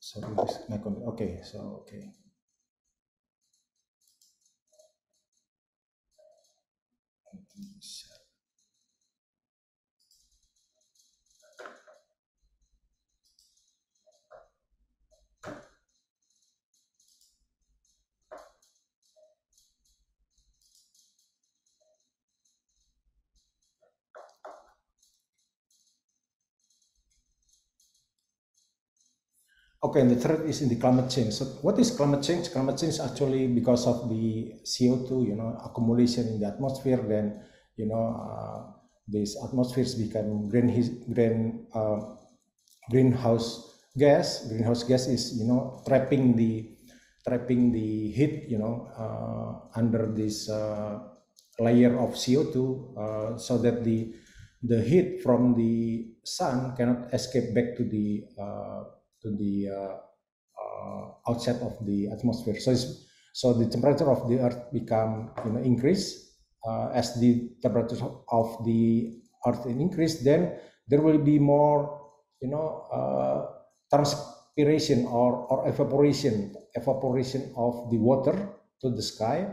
So this my computer. Okay, so okay. Okay, and the third is in the climate change. So what is climate change? Climate change is actually because of the CO2, accumulation in the atmosphere. Then, these atmospheres become greenhouse gas. Greenhouse gas is, trapping the heat, under this layer of CO2, so that the heat from the sun cannot escape back to the outside of the atmosphere. So the temperature of the Earth become increase as the temperature of the Earth increase, then there will be more, transpiration or evaporation of the water to the sky,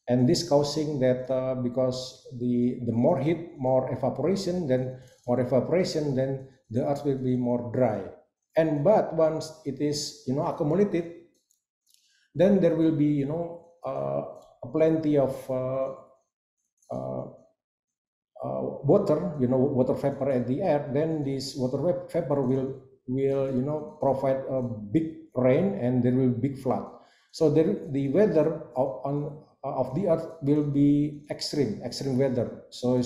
and this causing that because the more heat, more evaporation, then the Earth will be more dry. And but once it is accumulated, then there will be plenty of water, water vapor at the air. Then this water vapor will provide a big rain, and there will be big flood. So the weather of the Earth will be extreme weather. So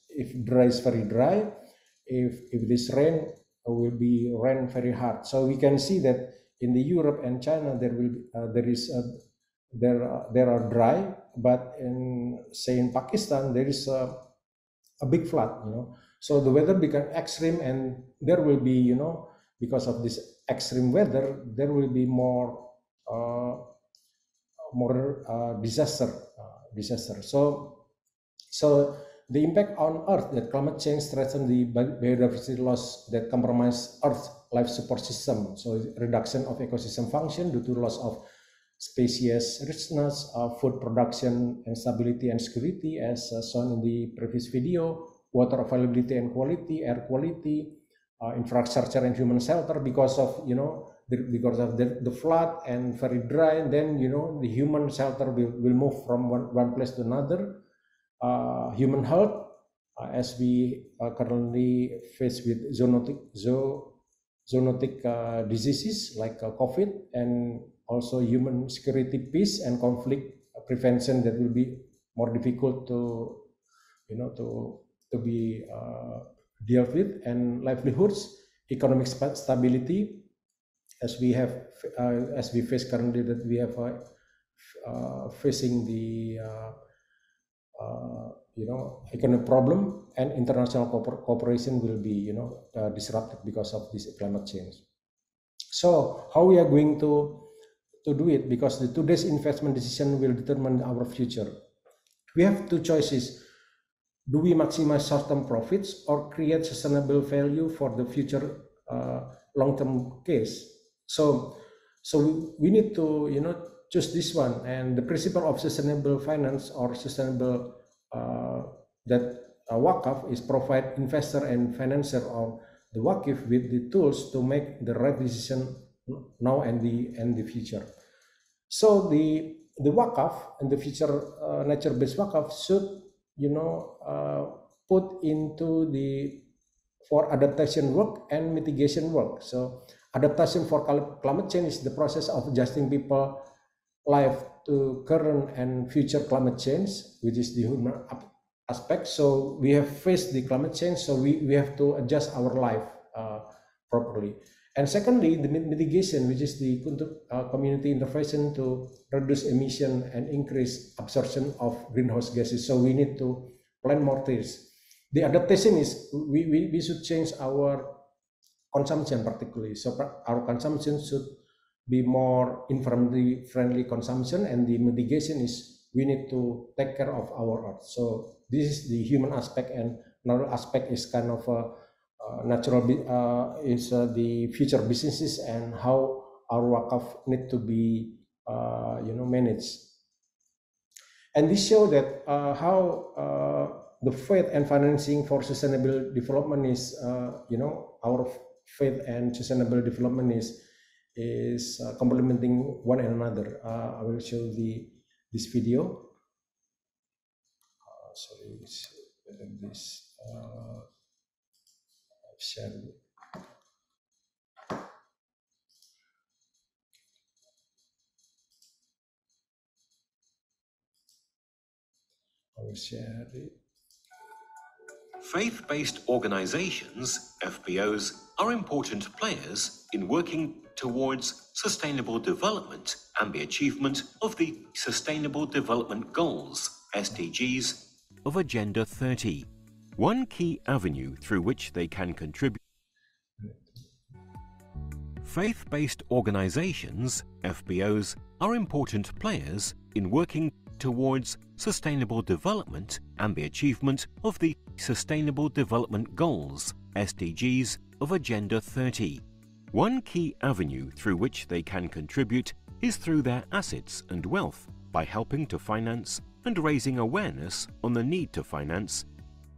if dry is very dry, if this rain will be rain very hard. So we can see that in the Europe and China there are dry, but in Pakistan there is a big flood. So the weather become extreme, and there will be because of this extreme weather, there will be more disaster. So the impact on Earth, that climate change threatens the biodiversity loss that compromise Earth's life support system. So reduction of ecosystem function due to loss of species richness, food production and stability and security, as shown in the previous video, water availability and quality, air quality, infrastructure and human shelter, because of the flood and very dry, and then the human shelter will move from one place to another. Human health, as we currently face with zoonotic diseases like COVID, and also human security, peace and conflict prevention, that will be more difficult to be dealt with, and livelihoods, economic stability, as we face currently, that we have facing the economic problem, and international cooperation will be disrupted because of this climate change. So how we are going to do it, because today's investment decision will determine our future. We have two choices. Do we maximize short-term profits or create sustainable value for the future long-term case? So we need to choose this one. And the principle of sustainable finance or sustainable wakaf is provide investor and financier or the wakif with the tools to make the right decision now and the future. So the wakaf and the future nature-based wakaf should put into for adaptation work and mitigation work. So adaptation for climate change is the process of adjusting people life to current and future climate change, which is the human aspect. So we have faced the climate change, so we have to adjust our life properly. And secondly, the mitigation, which is the community intervention to reduce emission and increase absorption of greenhouse gases. So we need to plant more trees. The adaptation is we should change our consumption particularly. So our consumption should be more environmentally friendly consumption, and the mitigation is we need to take care of our earth. So this is the human aspect, and another aspect is kind of natural is the future businesses and how our wakaf need to be managed. And this show that how the faith and financing for sustainable development is our faith and sustainable development is complementing one another. I will show this video. Sorry, this share. I will share it. Faith-based organizations, FBOs, are important players in working towards sustainable development and the achievement of the Sustainable Development Goals, SDGs, of Agenda 30. One key avenue through which they can contribute. Faith-based organizations, FBOs, are important players in working towards sustainable development and the achievement of the Sustainable Development Goals, SDGs, of Agenda 30. One key avenue through which they can contribute is through their assets and wealth by helping to finance and raising awareness on the need to finance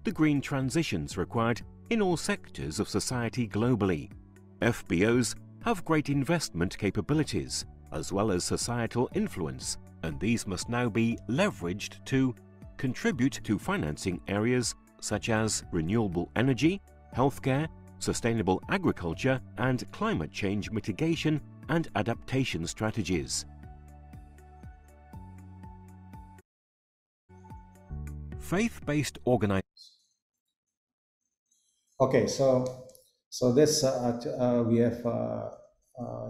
the green transitions required in all sectors of society globally. FBOs have great investment capabilities as well as societal influence, and these must now be leveraged to contribute to financing areas such as renewable energy, healthcare, sustainable agriculture, and climate change mitigation and adaptation strategies. Faith-based organizations. Okay, so this we have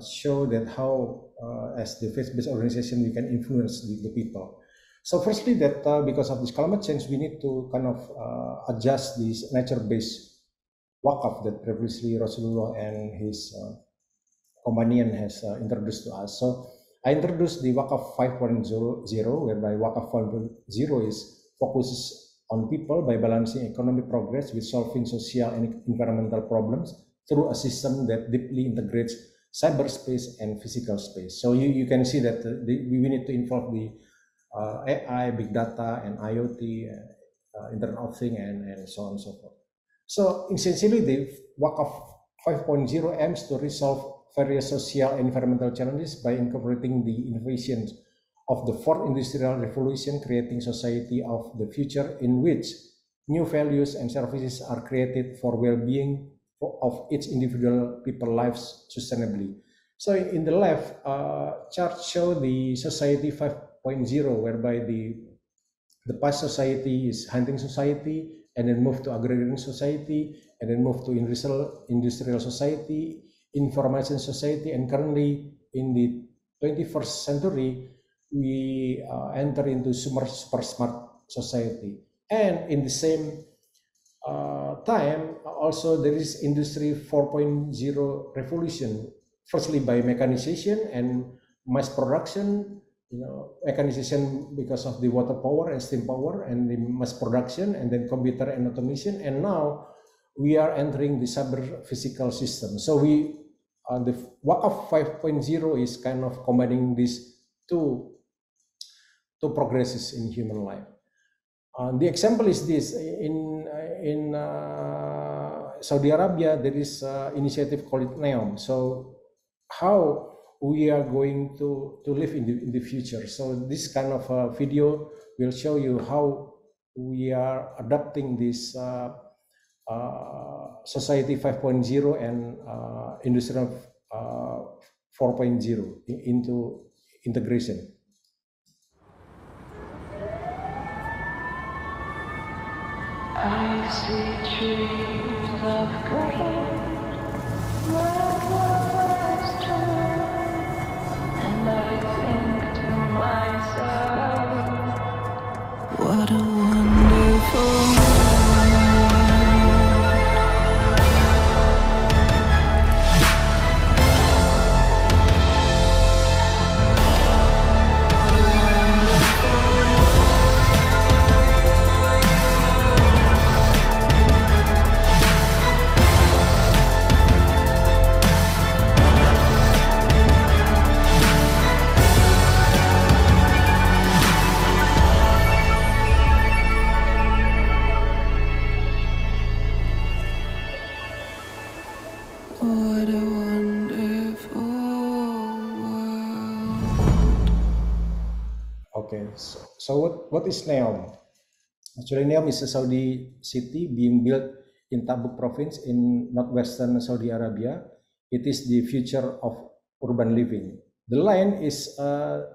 show that how as the faith-based organization we can influence the people. So firstly, that because of this climate change, we need to kind of adjust this nature-based wakaf that previously Rasulullah and his companion has introduced to us. So I introduced the wakaf 5.0, whereby wakaf 5.0 is focuses on people by balancing economic progress with solving social and environmental problems through a system that deeply integrates cyberspace and physical space. So you can see that we need to involve the AI, big data, and IoT, Internet of Things, and so on and so forth. So essentially, the wakaf 5.0 aims to resolve various social and environmental challenges by incorporating the innovations of the fourth industrial revolution, creating society of the future in which new values and services are created for well-being of each individual people's lives sustainably. So in the left chart show the society 5.0, whereby the past society is hunting society, and then move to agrarian society, and then move to industrial society, information society, and currently in the 21st century, we enter into super smart society. And in the same time, also there is Industry 4.0 revolution, firstly by mechanization and mass production, mechanization because of the water power and steam power and the mass production, and then computer and automation, and now we are entering the cyber physical system. So we the wakaf 5.0 is kind of combining these two progresses in human life. The example is this: in Saudi Arabia, there is initiative called NEOM. So how we are going to live in the future. So this kind of video will show you how we are adapting this society 5.0 and industrial 4.0 into integration. I see trees of green, and I think to myself, what a wonderful world. What a wonderful world. Okay, so what is NEOM? Actually, NEOM is a Saudi city being built in Tabuk province in northwestern Saudi Arabia. It is the future of urban living. The line is a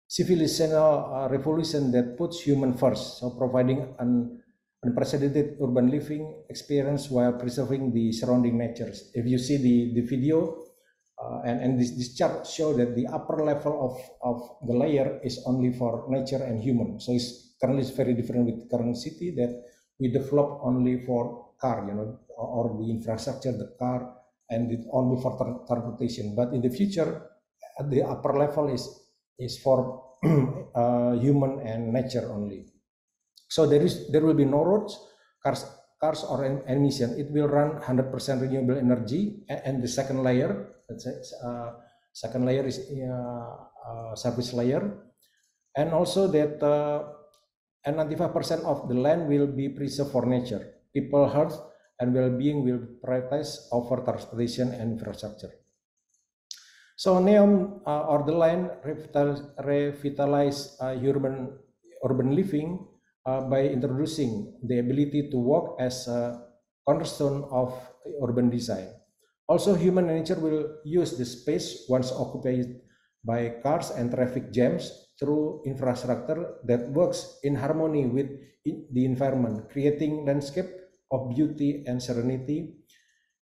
civilizational revolution that puts human first, so providing an unprecedented urban living experience while preserving the surrounding natures. If you see the video, and this chart show that the upper level of the layer is only for nature and human. So it's currently very different with current city that we develop only for car, or the infrastructure, the car, and it only for transportation. But in the future, the upper level is for human and nature only. So there will be no roads, cars or emission. It will run 100% renewable energy, and the second layer, second layer is service layer, and also that 95% of the land will be preserved for nature. People, health, and well-being will prioritize over transportation and infrastructure. So NEOM or the land revitalize urban living by introducing the ability to walk as a cornerstone of urban design. Also, human nature will use the space once occupied by cars and traffic jams through infrastructure that works in harmony with the environment, creating landscape of beauty and serenity.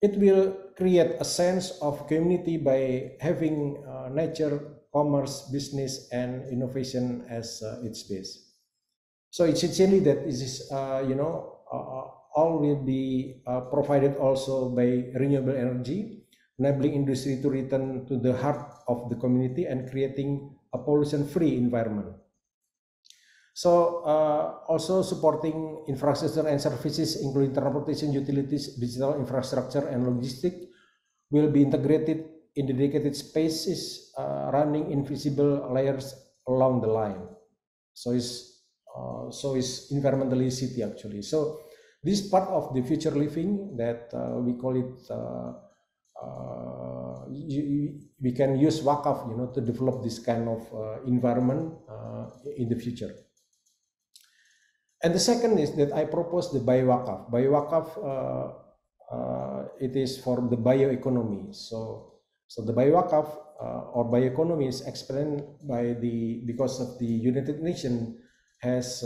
It will create a sense of community by having nature, commerce, business, and innovation as its base. So essentially that is, all will be provided also by renewable energy, enabling industry to return to the heart of the community and creating a pollution-free environment. So also supporting infrastructure and services, including transportation, utilities, digital infrastructure, and logistics, will be integrated in dedicated spaces, running invisible layers along the line. So is environmentally city actually. So this part of the future living that we call it. We can use wakaf, to develop this kind of environment in the future. And the second is that I propose the biowakaf. Biowakaf, it is for the bioeconomy. So the biowakaf or bioeconomy is explained by because of the United Nations has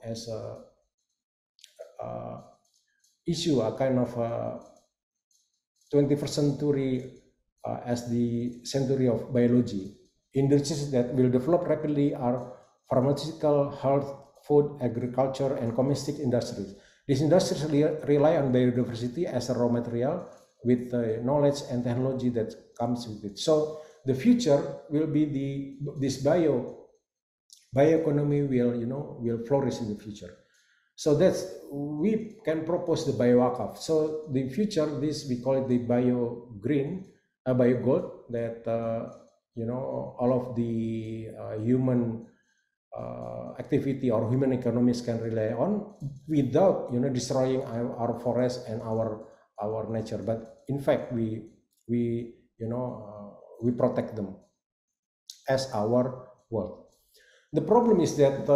as a issue a kind of 21st century as the century of biology. Industries that will develop rapidly are pharmaceutical, health, food, agriculture, and domestic industries. These industries rely on biodiversity as a raw material with the knowledge and technology that comes with it. So the future will be this bioeconomy will flourish in the future. So we can propose the biowakaf. So the future, we call it the bio-green, bio-gold, that all of the human activity or human economies can rely on without destroying our forest and our nature. But in fact, we protect them as our world. The problem is that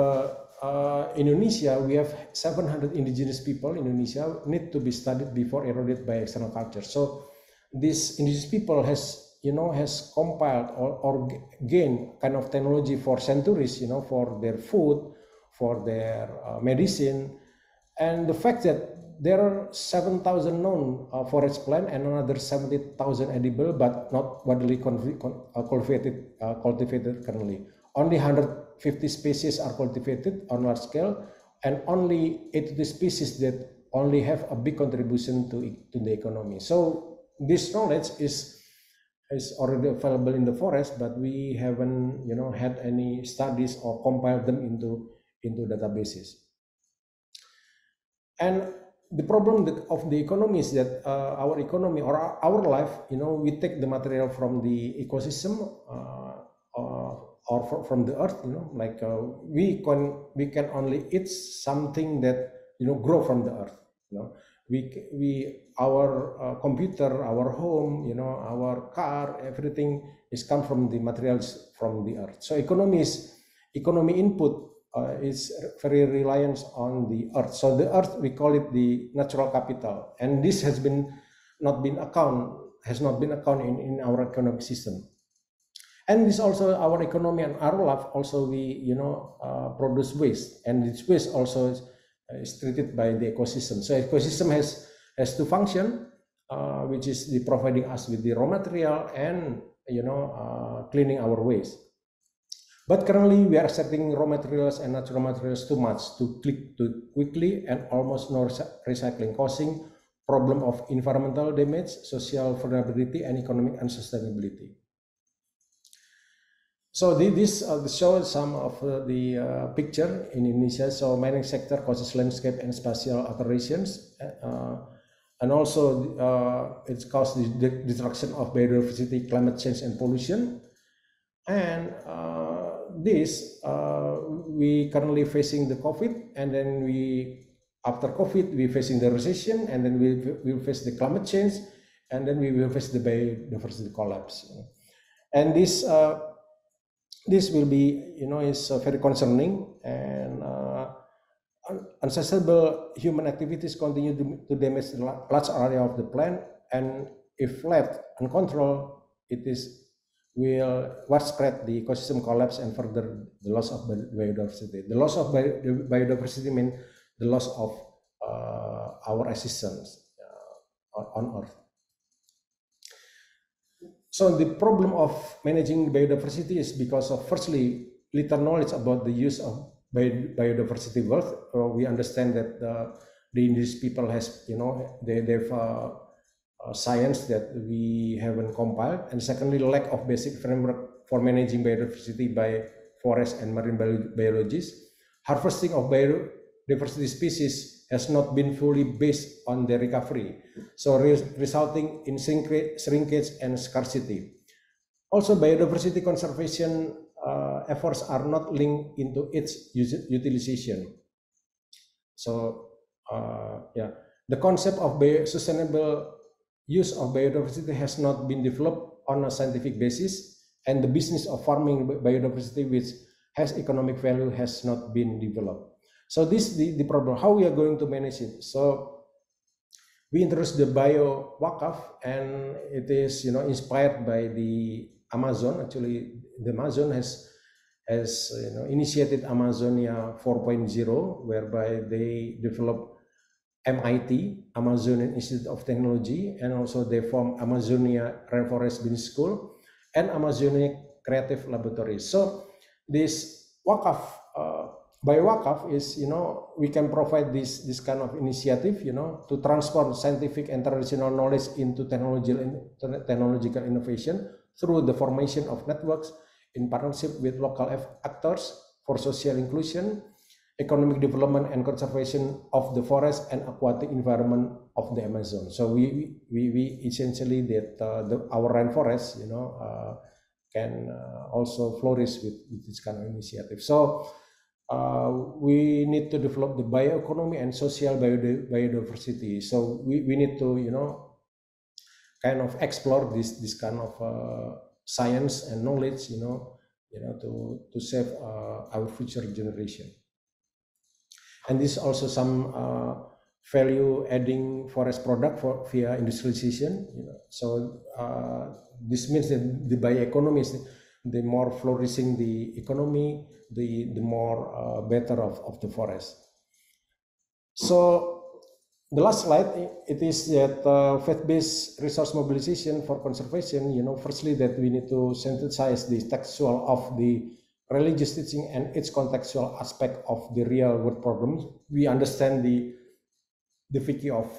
Indonesia, we have 700 indigenous people in Indonesia need to be studied before eroded by external culture. So this indigenous people has compiled or gained kind of technology for centuries, for their food, for their medicine. And the fact that there are 7,000 known forest plant and another 70,000 edible, but not widely cultivated currently. Only 150 species are cultivated on large scale, and only 80 species that only have a big contribution to the economy. So this knowledge is already available in the forest, but we haven't had any studies or compiled them into databases. And the problem of the economy is that our economy or our life, we take the material from the ecosystem or from the earth, like we can only eat something that grow from the earth. Our computer, our home, our car, everything is come from the materials from the earth. So economy input is very reliant on the earth. So the earth, we call it the natural capital, and this has not been accounted in our economic system. And this also our economy and our life also we produce waste, and this waste also is treated by the ecosystem. So ecosystem has to function, which is providing us with the raw material and cleaning our waste. But currently we are accepting raw materials and natural materials too much, too quickly, and almost no recycling, causing problem of environmental damage, social vulnerability, and economic unsustainability. So this shows some of the picture in Indonesia. So mining sector causes landscape and spatial alterations, and also it causes the destruction of biodiversity, climate change, and pollution. And this we currently facing the COVID, and then after COVID we facing the recession, and then we will face the climate change, and then we will face the biodiversity collapse. And this will be, is very concerning, and unsustainable human activities continue to damage the large area of the plant, and if left uncontrolled, will widespread the ecosystem collapse and further the loss of biodiversity. The loss of biodiversity means the loss of our existence on Earth. So the problem of managing biodiversity is because of, firstly, little knowledge about the use of biodiversity wealth. We understand that the indigenous people has, they've science that we haven't compiled, and secondly, lack of basic framework for managing biodiversity by forest and marine biologists. Harvesting of biodiversity species has not been fully based on their recovery, so resulting in shrinkage and scarcity. Also, biodiversity conservation efforts are not linked into its utilization. So, the concept of sustainable use of biodiversity has not been developed on a scientific basis, and the business of farming biodiversity, which has economic value, has not been developed. So this is the problem, how we are going to manage it. So we introduced the Bio Wakaf, and it is inspired by the Amazon. Actually, the Amazon has initiated Amazonia 4.0, whereby they develop MIT, Amazonian Institute of Technology, and also they form Amazonia Rainforest Business School and Amazonia Creative Laboratory. So this Wakaf, by Wakaf is, we can provide this kind of initiative, to transform scientific and traditional knowledge into technological innovation through the formation of networks in partnership with local actors for social inclusion, economic development, and conservation of the forest and aquatic environment of the Amazon. So we essentially that our rainforest, can also flourish with this kind of initiative. So we need to develop the bioeconomy and social biodiversity. So we need to, kind of explore this kind of science and knowledge, to save our future generation. And this is also some value adding forest product via industrialization. So this means that the bioeconomy is the more flourishing the economy, the more better of the forest. So the last slide, it is that faith-based resource mobilization for conservation. Firstly, that we need to synthesize the textual of the religious teaching and its contextual aspect of the real world problems. We understand the fiqh of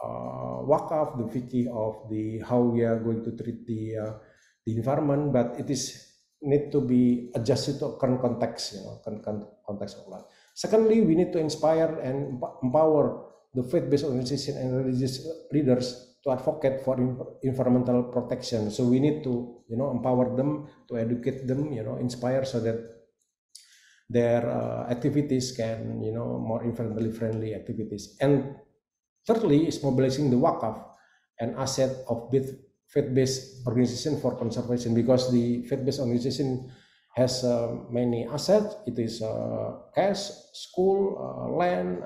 wakaf, the fiqh of how we are going to treat the environment, but it is need to be adjusted to current context, context of life. Secondly, we need to inspire and empower the faith-based organization and religious leaders to advocate for environmental protection. So we need to, empower them, to educate them, inspire, so that their activities can, more environmentally friendly activities. And thirdly is mobilizing the wakaf and asset of faith-based organization for conservation, because the faith-based organization has many assets. It is cash, school, land,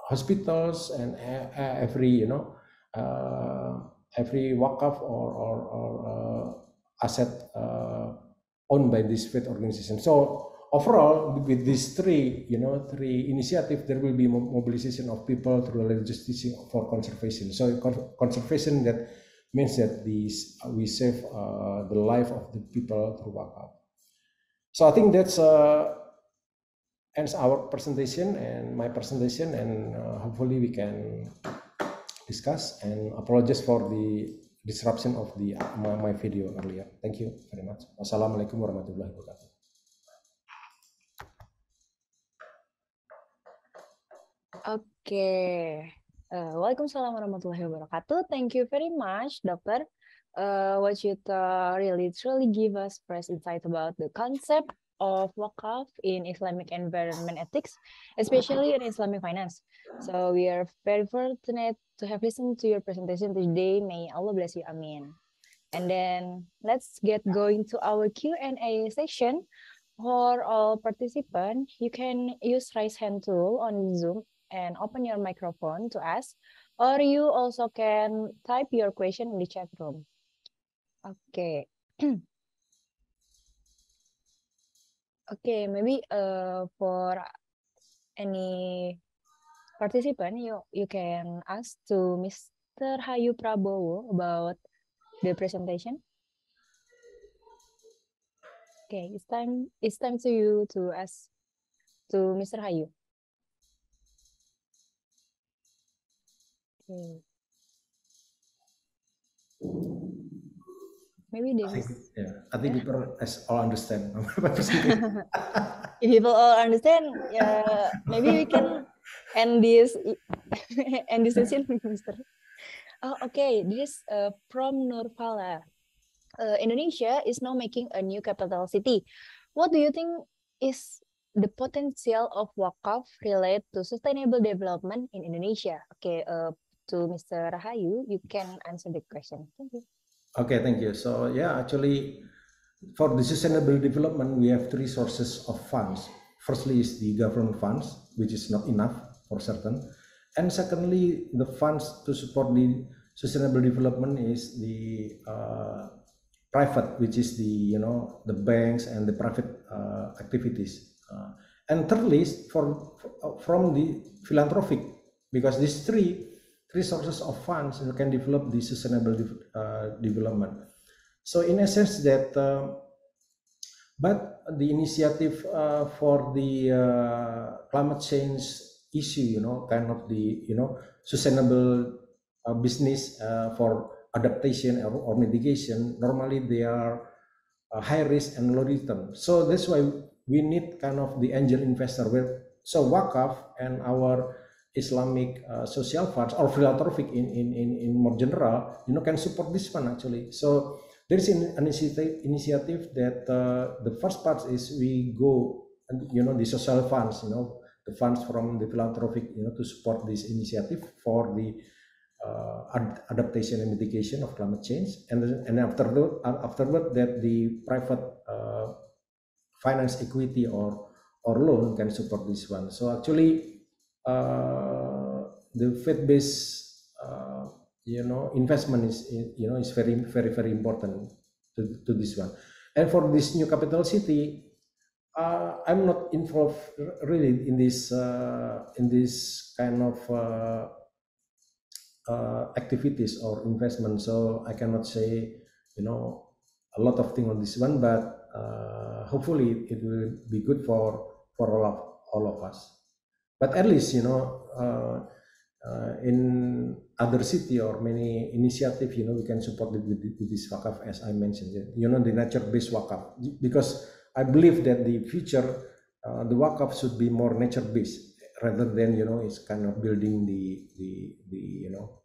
hospitals, and every wakaf or asset owned by this faith organization. So overall, with these three initiatives, there will be mobilization of people through religious teaching for conservation. So conservation, that means that we save the life of the people through wakaf. So I think that's ends our presentation and my presentation, and hopefully we can discuss, and apologize for the disruption of the my video earlier. Thank you very much. Wassalamualaikum warahmatullahi wabarakatuh. Okay. Waalaikumsalam warahmatullahi wabarakatuh. Thank you very much, Doctor. What you really truly give us fresh insight about the concept of wakaf in Islamic environment ethics, especially in Islamic finance. So we are very fortunate to have listened to your presentation today. May Allah bless you. Amin. And then let's get going to our Q&A session. For all participants, you can use raise hand tool on Zoom and open your microphone to ask, or you also can type your question in the chat room. Okay. Okay, maybe for any participant, you can ask to Mr. Hayu Prabowo about the presentation. Okay, it's time to you to ask to Mr. Hayu. Okay. Maybe they I think people all understand. If people all understand, maybe we can end this session, Mr. Oh, okay. This is from Nurfala. Indonesia is now making a new capital city. What do you think is the potential of wakaf related to sustainable development in Indonesia? Okay, to Mr. Rahayu, you can answer the question. Thank you. Okay, thank you. So yeah, actually, for the sustainable development, we have three sources of funds. Firstly is the government funds, which is not enough for certain. And secondly, the funds to support the sustainable development is the private, which is the the banks and the private activities. And thirdly, from the philanthropic, because these three sources of funds can develop the sustainable development. So in essence that, but the initiative for the climate change issue, kind of the, sustainable business for adaptation or mitigation, normally they are high risk and low return. So that's why we need kind of the angel investor. So wakaf and our Islamic social funds or philanthropic in more general, can support this one actually. So there is an initiative that the first part is we go, the social funds, the funds from the philanthropic, to support this initiative for the adaptation and mitigation of climate change, and afterward that the private finance equity or loan can support this one. So actually, the faith-based investment is very important to this one. And for this new capital city, I'm not involved really in this kind of activities or investment, so I cannot say a lot of things on this one, but hopefully it will be good for all of us. But at least in other city or many initiative, we can support it with this wakaf, as I mentioned, the nature-based wakaf, because I believe that the future the wakaf should be more nature-based rather than it's kind of building the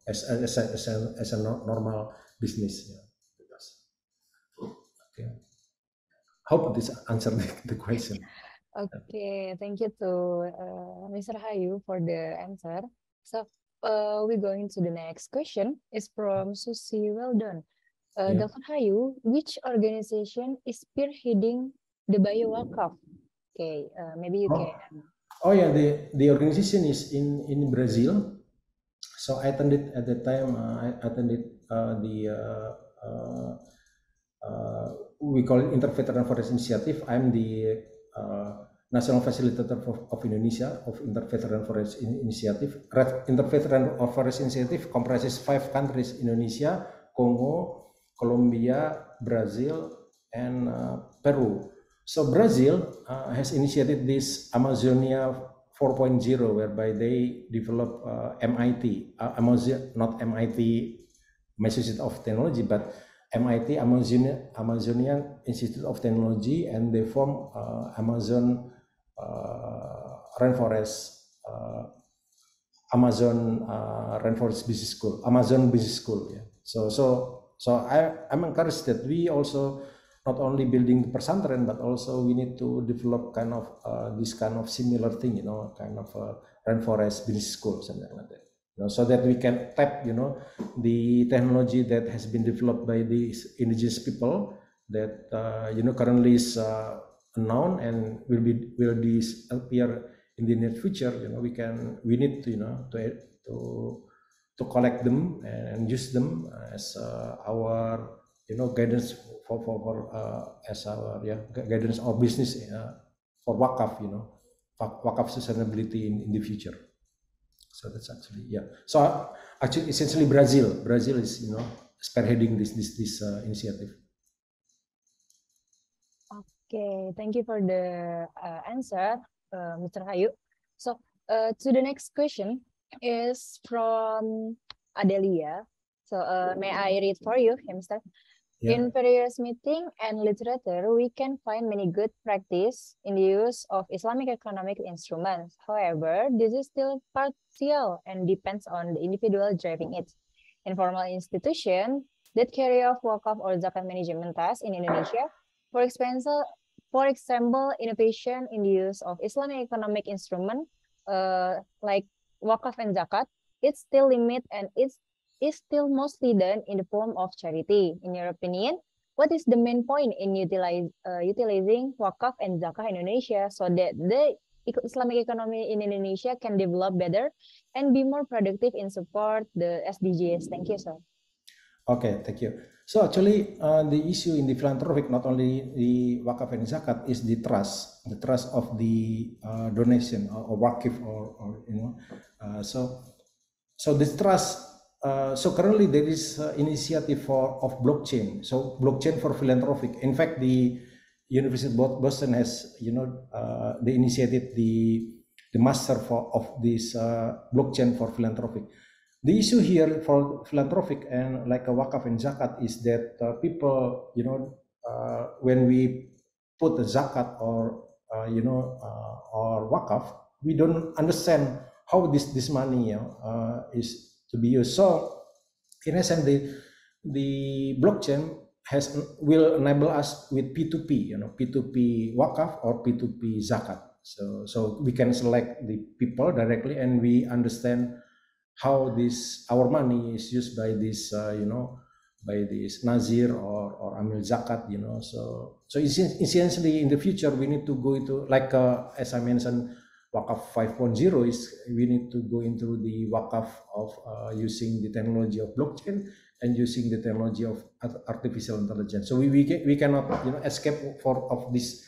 as a normal business. Okay. Hope this answered the question. Okay, thank you to Mr. Hayu for the answer. So we're going to the next question. It's from Susi. Well done. Dr. Hayu, which organization is spearheading the Bio Wakaf? Okay, maybe you can. Oh yeah, the organization is in Brazil. So I attended at the time. I attended we call it Interveteran Forest Initiative. I'm the National Facilitator of Indonesia of Interveteran Forest Initiative. Interveteran Forest Initiative comprises 5 countries: Indonesia, Congo, Colombia, Brazil, and Peru. So Brazil has initiated this Amazonia 4.0, whereby they develop MIT, Amazon, not MIT, Massachusetts of Technology, but MIT, Amazonian Institute of Technology, and they form Amazon Rainforest, Amazon Rainforest Business School, Amazon Business School. Yeah. So I'm encouraged that we also not only building the pesantren, but also we need to develop kind of this kind of similar thing, you know, kind of rainforest business school, something like that. You know, so that we can tap, you know, the technology that has been developed by these indigenous people that you know currently is unknown and will appear in the near future. You know, we need to, you know, to collect them and use them as our, you know, guidance for as our guidance or business for wakaf, you know, wakaf sustainability in the future. So that's actually So actually, essentially, Brazil is, you know, spearheading this initiative. Okay, thank you for the answer, Mr. Hayu. So to the next question is from Adelia. So may I read for you, Mr.? Yeah. In various meeting and literature, we can find many good practice in the use of Islamic economic instruments. However, this is still partial and depends on the individual driving it. Informal institutions that carry out wakaf or zakat management tasks in Indonesia, for example, innovation in the use of Islamic economic instrument like wakaf and zakat, it's still limited and it's still mostly done in the form of charity. In your opinion, what is the main point in utilizing wakaf and zakah in Indonesia so that the Islamic economy in Indonesia can develop better and be more productive in support the SDGs? Thank you, sir. Okay, thank you. So actually, the issue in the philanthropic, not only the wakaf and zakat, is the trust of the donation or wakif or you know. So this trust. So currently there is initiative of blockchain. So blockchain for philanthropic. In fact, the University of Boston has, you know, they initiated the master of this blockchain for philanthropic. The issue here for philanthropic and like a wakaf and zakat is that people, you know, when we put a zakat or you know or wakaf, we don't understand how this money, you know, is to be used. So in essence, the blockchain will enable us with P2P, you know, P2P wakaf or P2P zakat. So we can select the people directly and we understand how our money is used by this you know, by this Nazir or Amil Zakat, you know. So essentially in the future we need to go into like as I mentioned, wakaf 5.0 is we need to go into the wakaf of using the technology of blockchain and using the technology of artificial intelligence. So we cannot, you know, escape of this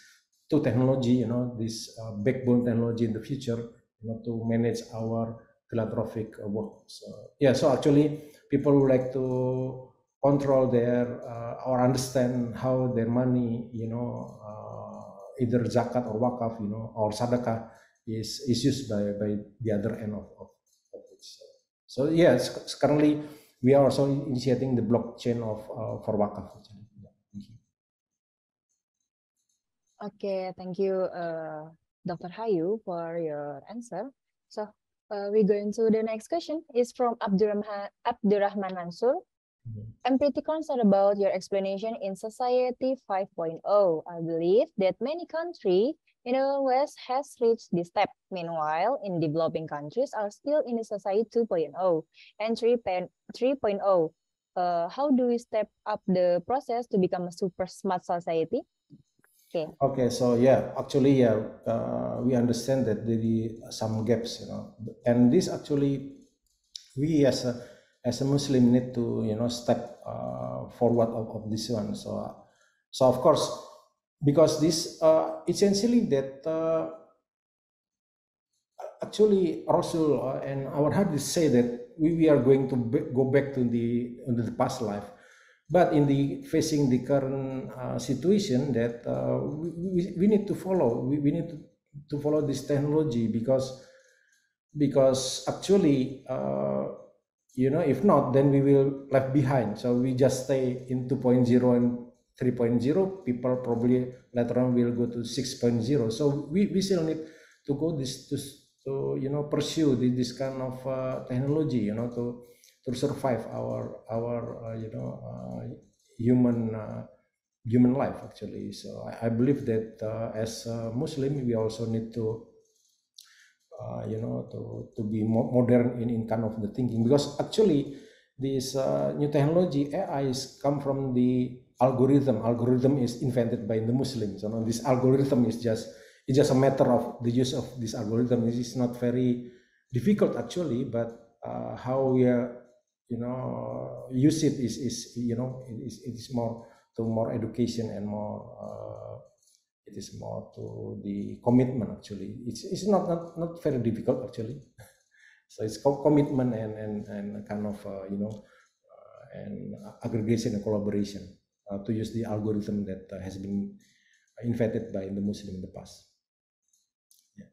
two technology, you know, this backbone technology in the future, you know, to manage our philanthropic work. So actually people would like to control their or understand how their money, you know, either zakat or wakaf, you know, or sadaqah is used by the other end of it. So yes, currently we are also initiating the blockchain for wakaf. Okay, thank you, Dr. Hayu, for your answer. So we go into the next question. Is from Abdurrahman Mansur. I'm pretty concerned about your explanation in Society 5.0. I believe that many countries in the West has reached this step. Meanwhile, in developing countries are still in the Society 2.0 and 3.0. How do we step up the process to become a super smart society? Okay, so yeah, actually, we understand that there are some gaps, you know, and this actually we as a Muslim need to, you know, step forward of this one. So of course, because this essentially that actually Rasul and our hadith say that we are going to go back to the past life, but in the facing the current situation that we need to follow, we need follow this technology, because actually, if not, then we will left behind. So we just stay in 2.0 and 3.0. People probably later on will go to 6.0. So we still need to go to pursue this kind of technology, to survive our human life actually. So I believe that as a Muslim, we also need to to be more modern in kind of the thinking, because actually this new technology AI is come from the algorithm. Algorithm is invented by the Muslims. This algorithm is just a matter of the use of this algorithm. This is not very difficult actually, but how we use it is it is more to more education and more. It is more to the commitment actually. It's not very difficult actually. So it's commitment and kind of and aggregation and collaboration to use the algorithm that has been invented by the Muslim in the past. Yeah.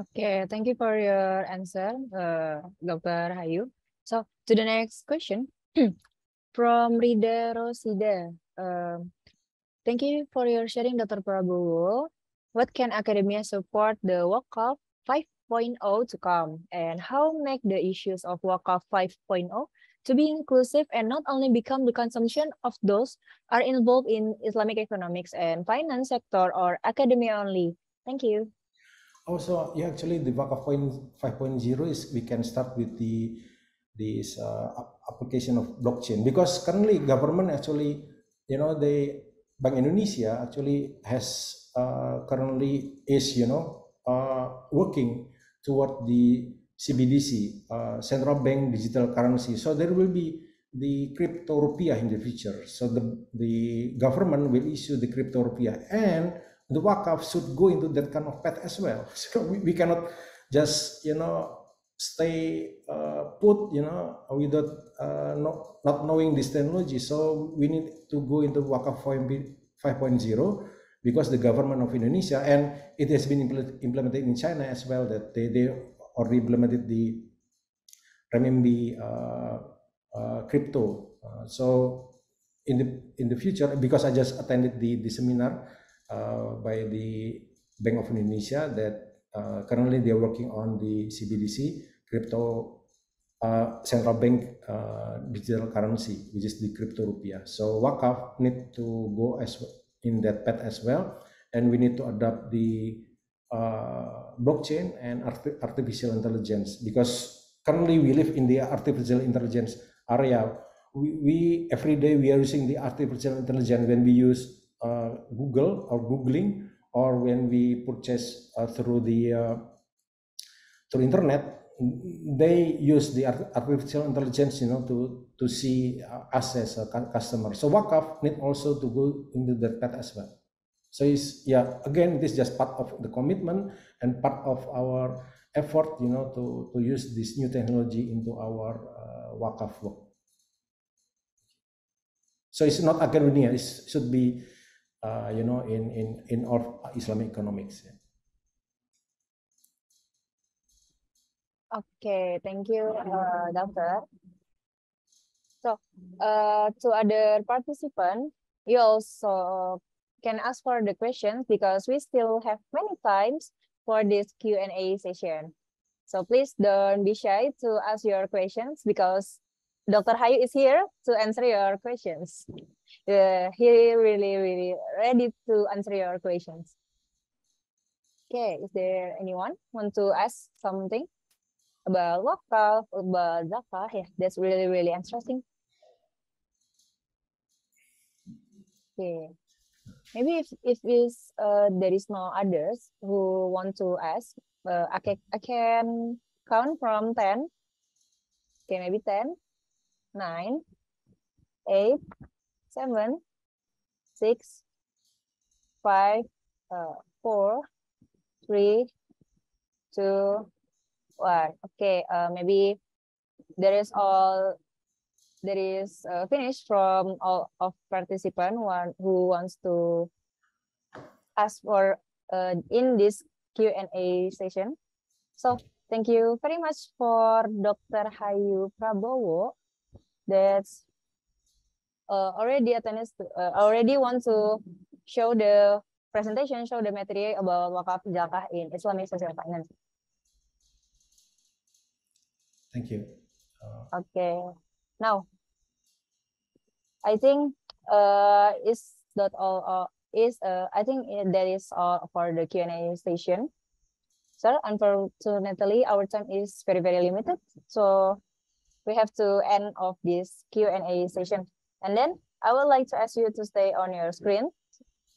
Okay, thank you for your answer, Dr. Hayu. So to the next question from Rida Rosida. Thank you for your sharing, Dr. Prabowo. What can academia support the WACAF 5.0 to come? And how make the issues of WACAF 5.0 to be inclusive and not only become the consumption of those are involved in Islamic economics and finance sector or academia only? Thank you. Also, yeah, actually the WACAF 5.0 is we can start with this application of blockchain, because currently government actually, Bank Indonesia actually has currently is working toward the CBDC, central bank digital currency. So there will be the crypto rupiah in the future. So the government will issue the crypto rupiah, and the wakaf should go into that kind of path as well. So we cannot just stay put without not knowing this technology. So we need to go into wakaf 5.0, because the government of Indonesia, and it has been implemented in China as well, that they already implemented the renminbi crypto. So in the future, because I just attended the seminar by the Bank of Indonesia, that currently they are working on the CBDC crypto central bank digital currency, which is the crypto rupiah. So wakaf need to go in that path as well, and we need to adopt the blockchain and artificial intelligence, because currently we live in the artificial intelligence area. We every day we are using the artificial intelligence when we use Google or Googling, or when we purchase through internet. They use the artificial intelligence, to see us as a customer. So wakaf need also to go into that path as well. So again, this is just part of the commitment and part of our effort, to use this new technology into our wakaf work. So it's not academia; it should be, in all Islamic economics. Yeah. Okay, thank you, Doctor. So, to other participants, you also can ask for the questions, because we still have many times for this Q&A session. So please don't be shy to ask your questions, because Dr. Hayu is here to answer your questions. He really ready to answer your questions. Okay, is there anyone want to ask something about wakaf, about zakah? Yeah, that's really interesting. Okay, maybe if there is no others who want to ask, I can count from 10. Okay, maybe 10, 9, 8, 7, 6, 5, 4, 3, 2, 1. Okay, maybe there is finished from all of participant who wants to ask for in this Q&A session. So thank you very much for Dr. Hayu Prabowo that's already attended, already want to show the presentation, show the material about wakaf zakah in Islamic social finance. Thank you. Okay, now I think is that all I think that is all for the Q&A session. Sir, unfortunately, our time is very, very limited. So we have to end of this Q&A session. And then I would like to ask you to stay on your screen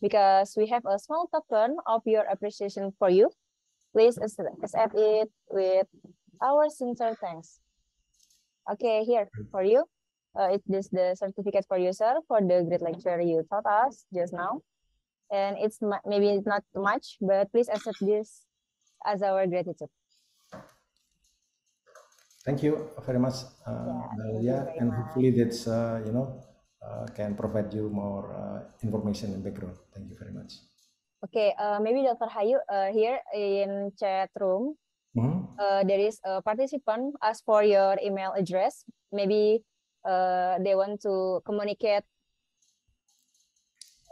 because we have a small token of your appreciation for you. Please accept it with our sincere thanks. Okay, here for you. It is the certificate for you, sir, for the great lecture you taught us just now. And it's maybe not too much, but please accept this as our gratitude. Thank you very much, Dalia, and hopefully that's can provide you more information and background. Thank you very much. Okay, maybe Dr. Hayu here in chat room, there is a participant ask for your email address. Maybe they want to communicate.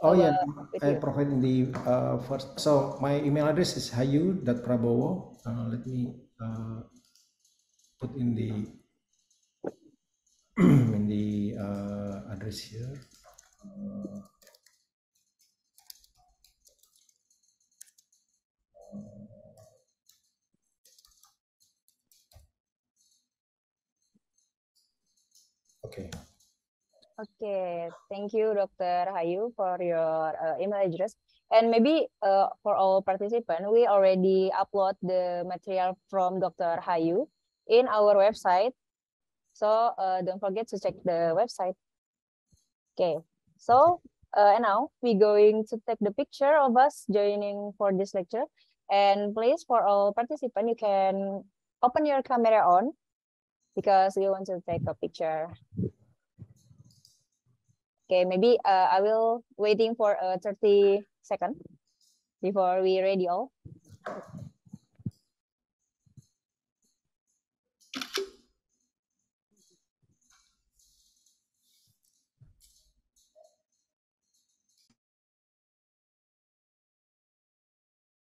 Oh yeah, I provide in the first. So my email address is hayu.prabowo. Let me put in the in the address here. Okay. Okay, thank you, Dr. Hayu, for your email address. And maybe for all participants, we already upload the material from Dr. Hayu in our website. So don't forget to check the website. Okay, so and now we're going to take the picture of us joining for this lecture. And please, for all participants, you can open your camera on because we want to take a picture. Okay, maybe I will waiting for 30 seconds before we ready all.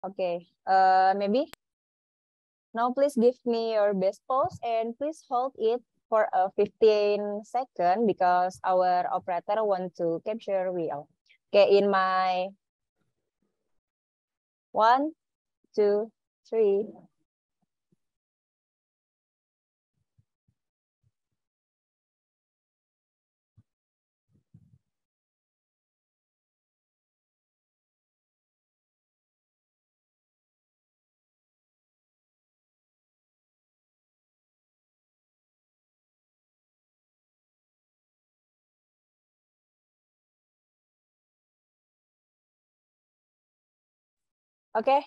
Okay, maybe now please give me your best pose and please hold it for 15 seconds because our operator want to capture real. Okay, in my 1, 2, 3. Okay,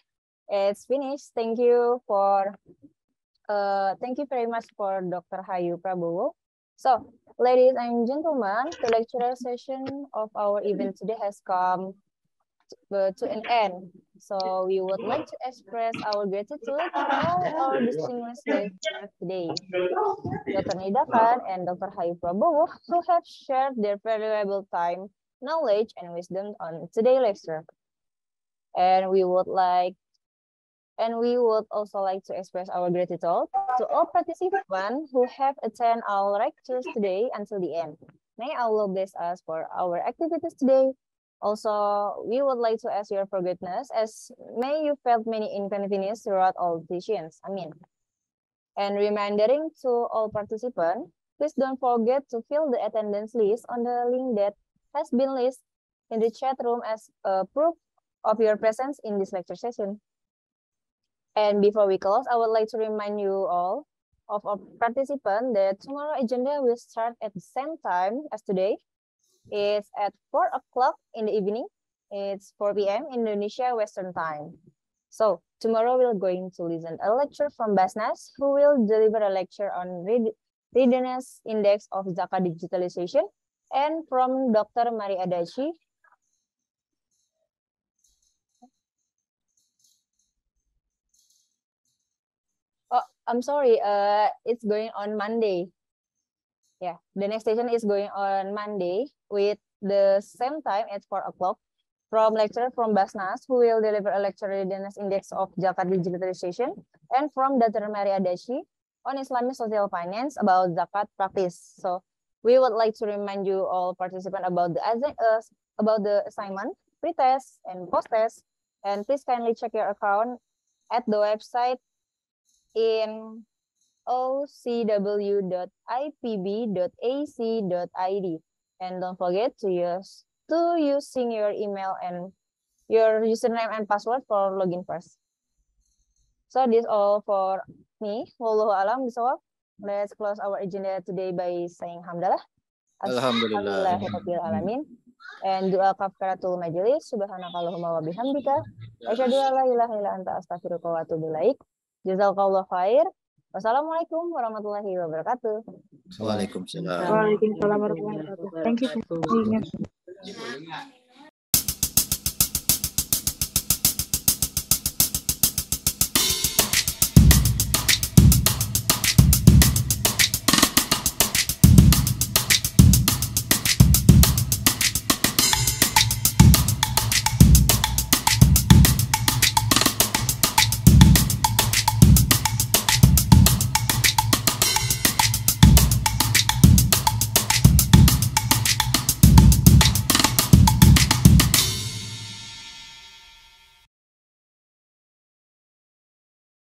it's finished. Thank you very much for Dr. Hayu Prabowo. So, ladies and gentlemen, the lecture session of our event today has come to an end. So, we would like to express our gratitude to all our distinguished lecturers today, Dr. Nida Khan and Dr. Hayu Prabowo, who have shared their valuable time, knowledge, and wisdom on today's lecture. And we would also like to express our gratitude to all participants who have attended our lectures today until the end. May Allah bless us for our activities today. Also, we would like to ask your forgiveness as may you felt many inconveniences throughout all teachings. Amin. And reminding to all participants, please don't forget to fill the attendance list on the link that has been listed in the chat room as proof of your presence in this lecture session. And before we close, I would like to remind you all of our participants that tomorrow agenda will start at the same time as today. It's at 4 o'clock in the evening. It's 4 p.m. Indonesia Western Time. So tomorrow we're going to listen a lecture from Basnas, who will deliver a lecture on Readiness Index of Zakat Digitalization, and from Dr. Mari Adachi, I'm sorry, it's going on Monday. Yeah, the next session is going on Monday with the same time at 4 o'clock from lecturer from Basnas, who will deliver a lecture readiness index of zakat digitalization, and from Dr. Maria Dashi on Islamic social finance about zakat practice. So we would like to remind you all participants about the assignment, pre-test, and post-test, and please kindly check your account at the website in ocw.ipb.ac.id, and don't forget to using your email and your username and password for login first. So this all for me. Wallahu alam bisawab. Let's close our agenda today by saying hamdalah. Alhamdulillah. Alhamdulillahirabbil alamin. And doa kafaratul majelis. Subhanakallahumma wa bihamdika. Asyhadu an la ilaha illa anta astaghfiruka wa atubu ilaik. Jazakallahu khair. Wassalamualaikum warahmatullahi wabarakatuh. Waalaikumsalam. Waalaikumsalam warahmatullahi wabarakatuh. Thank you for joining us.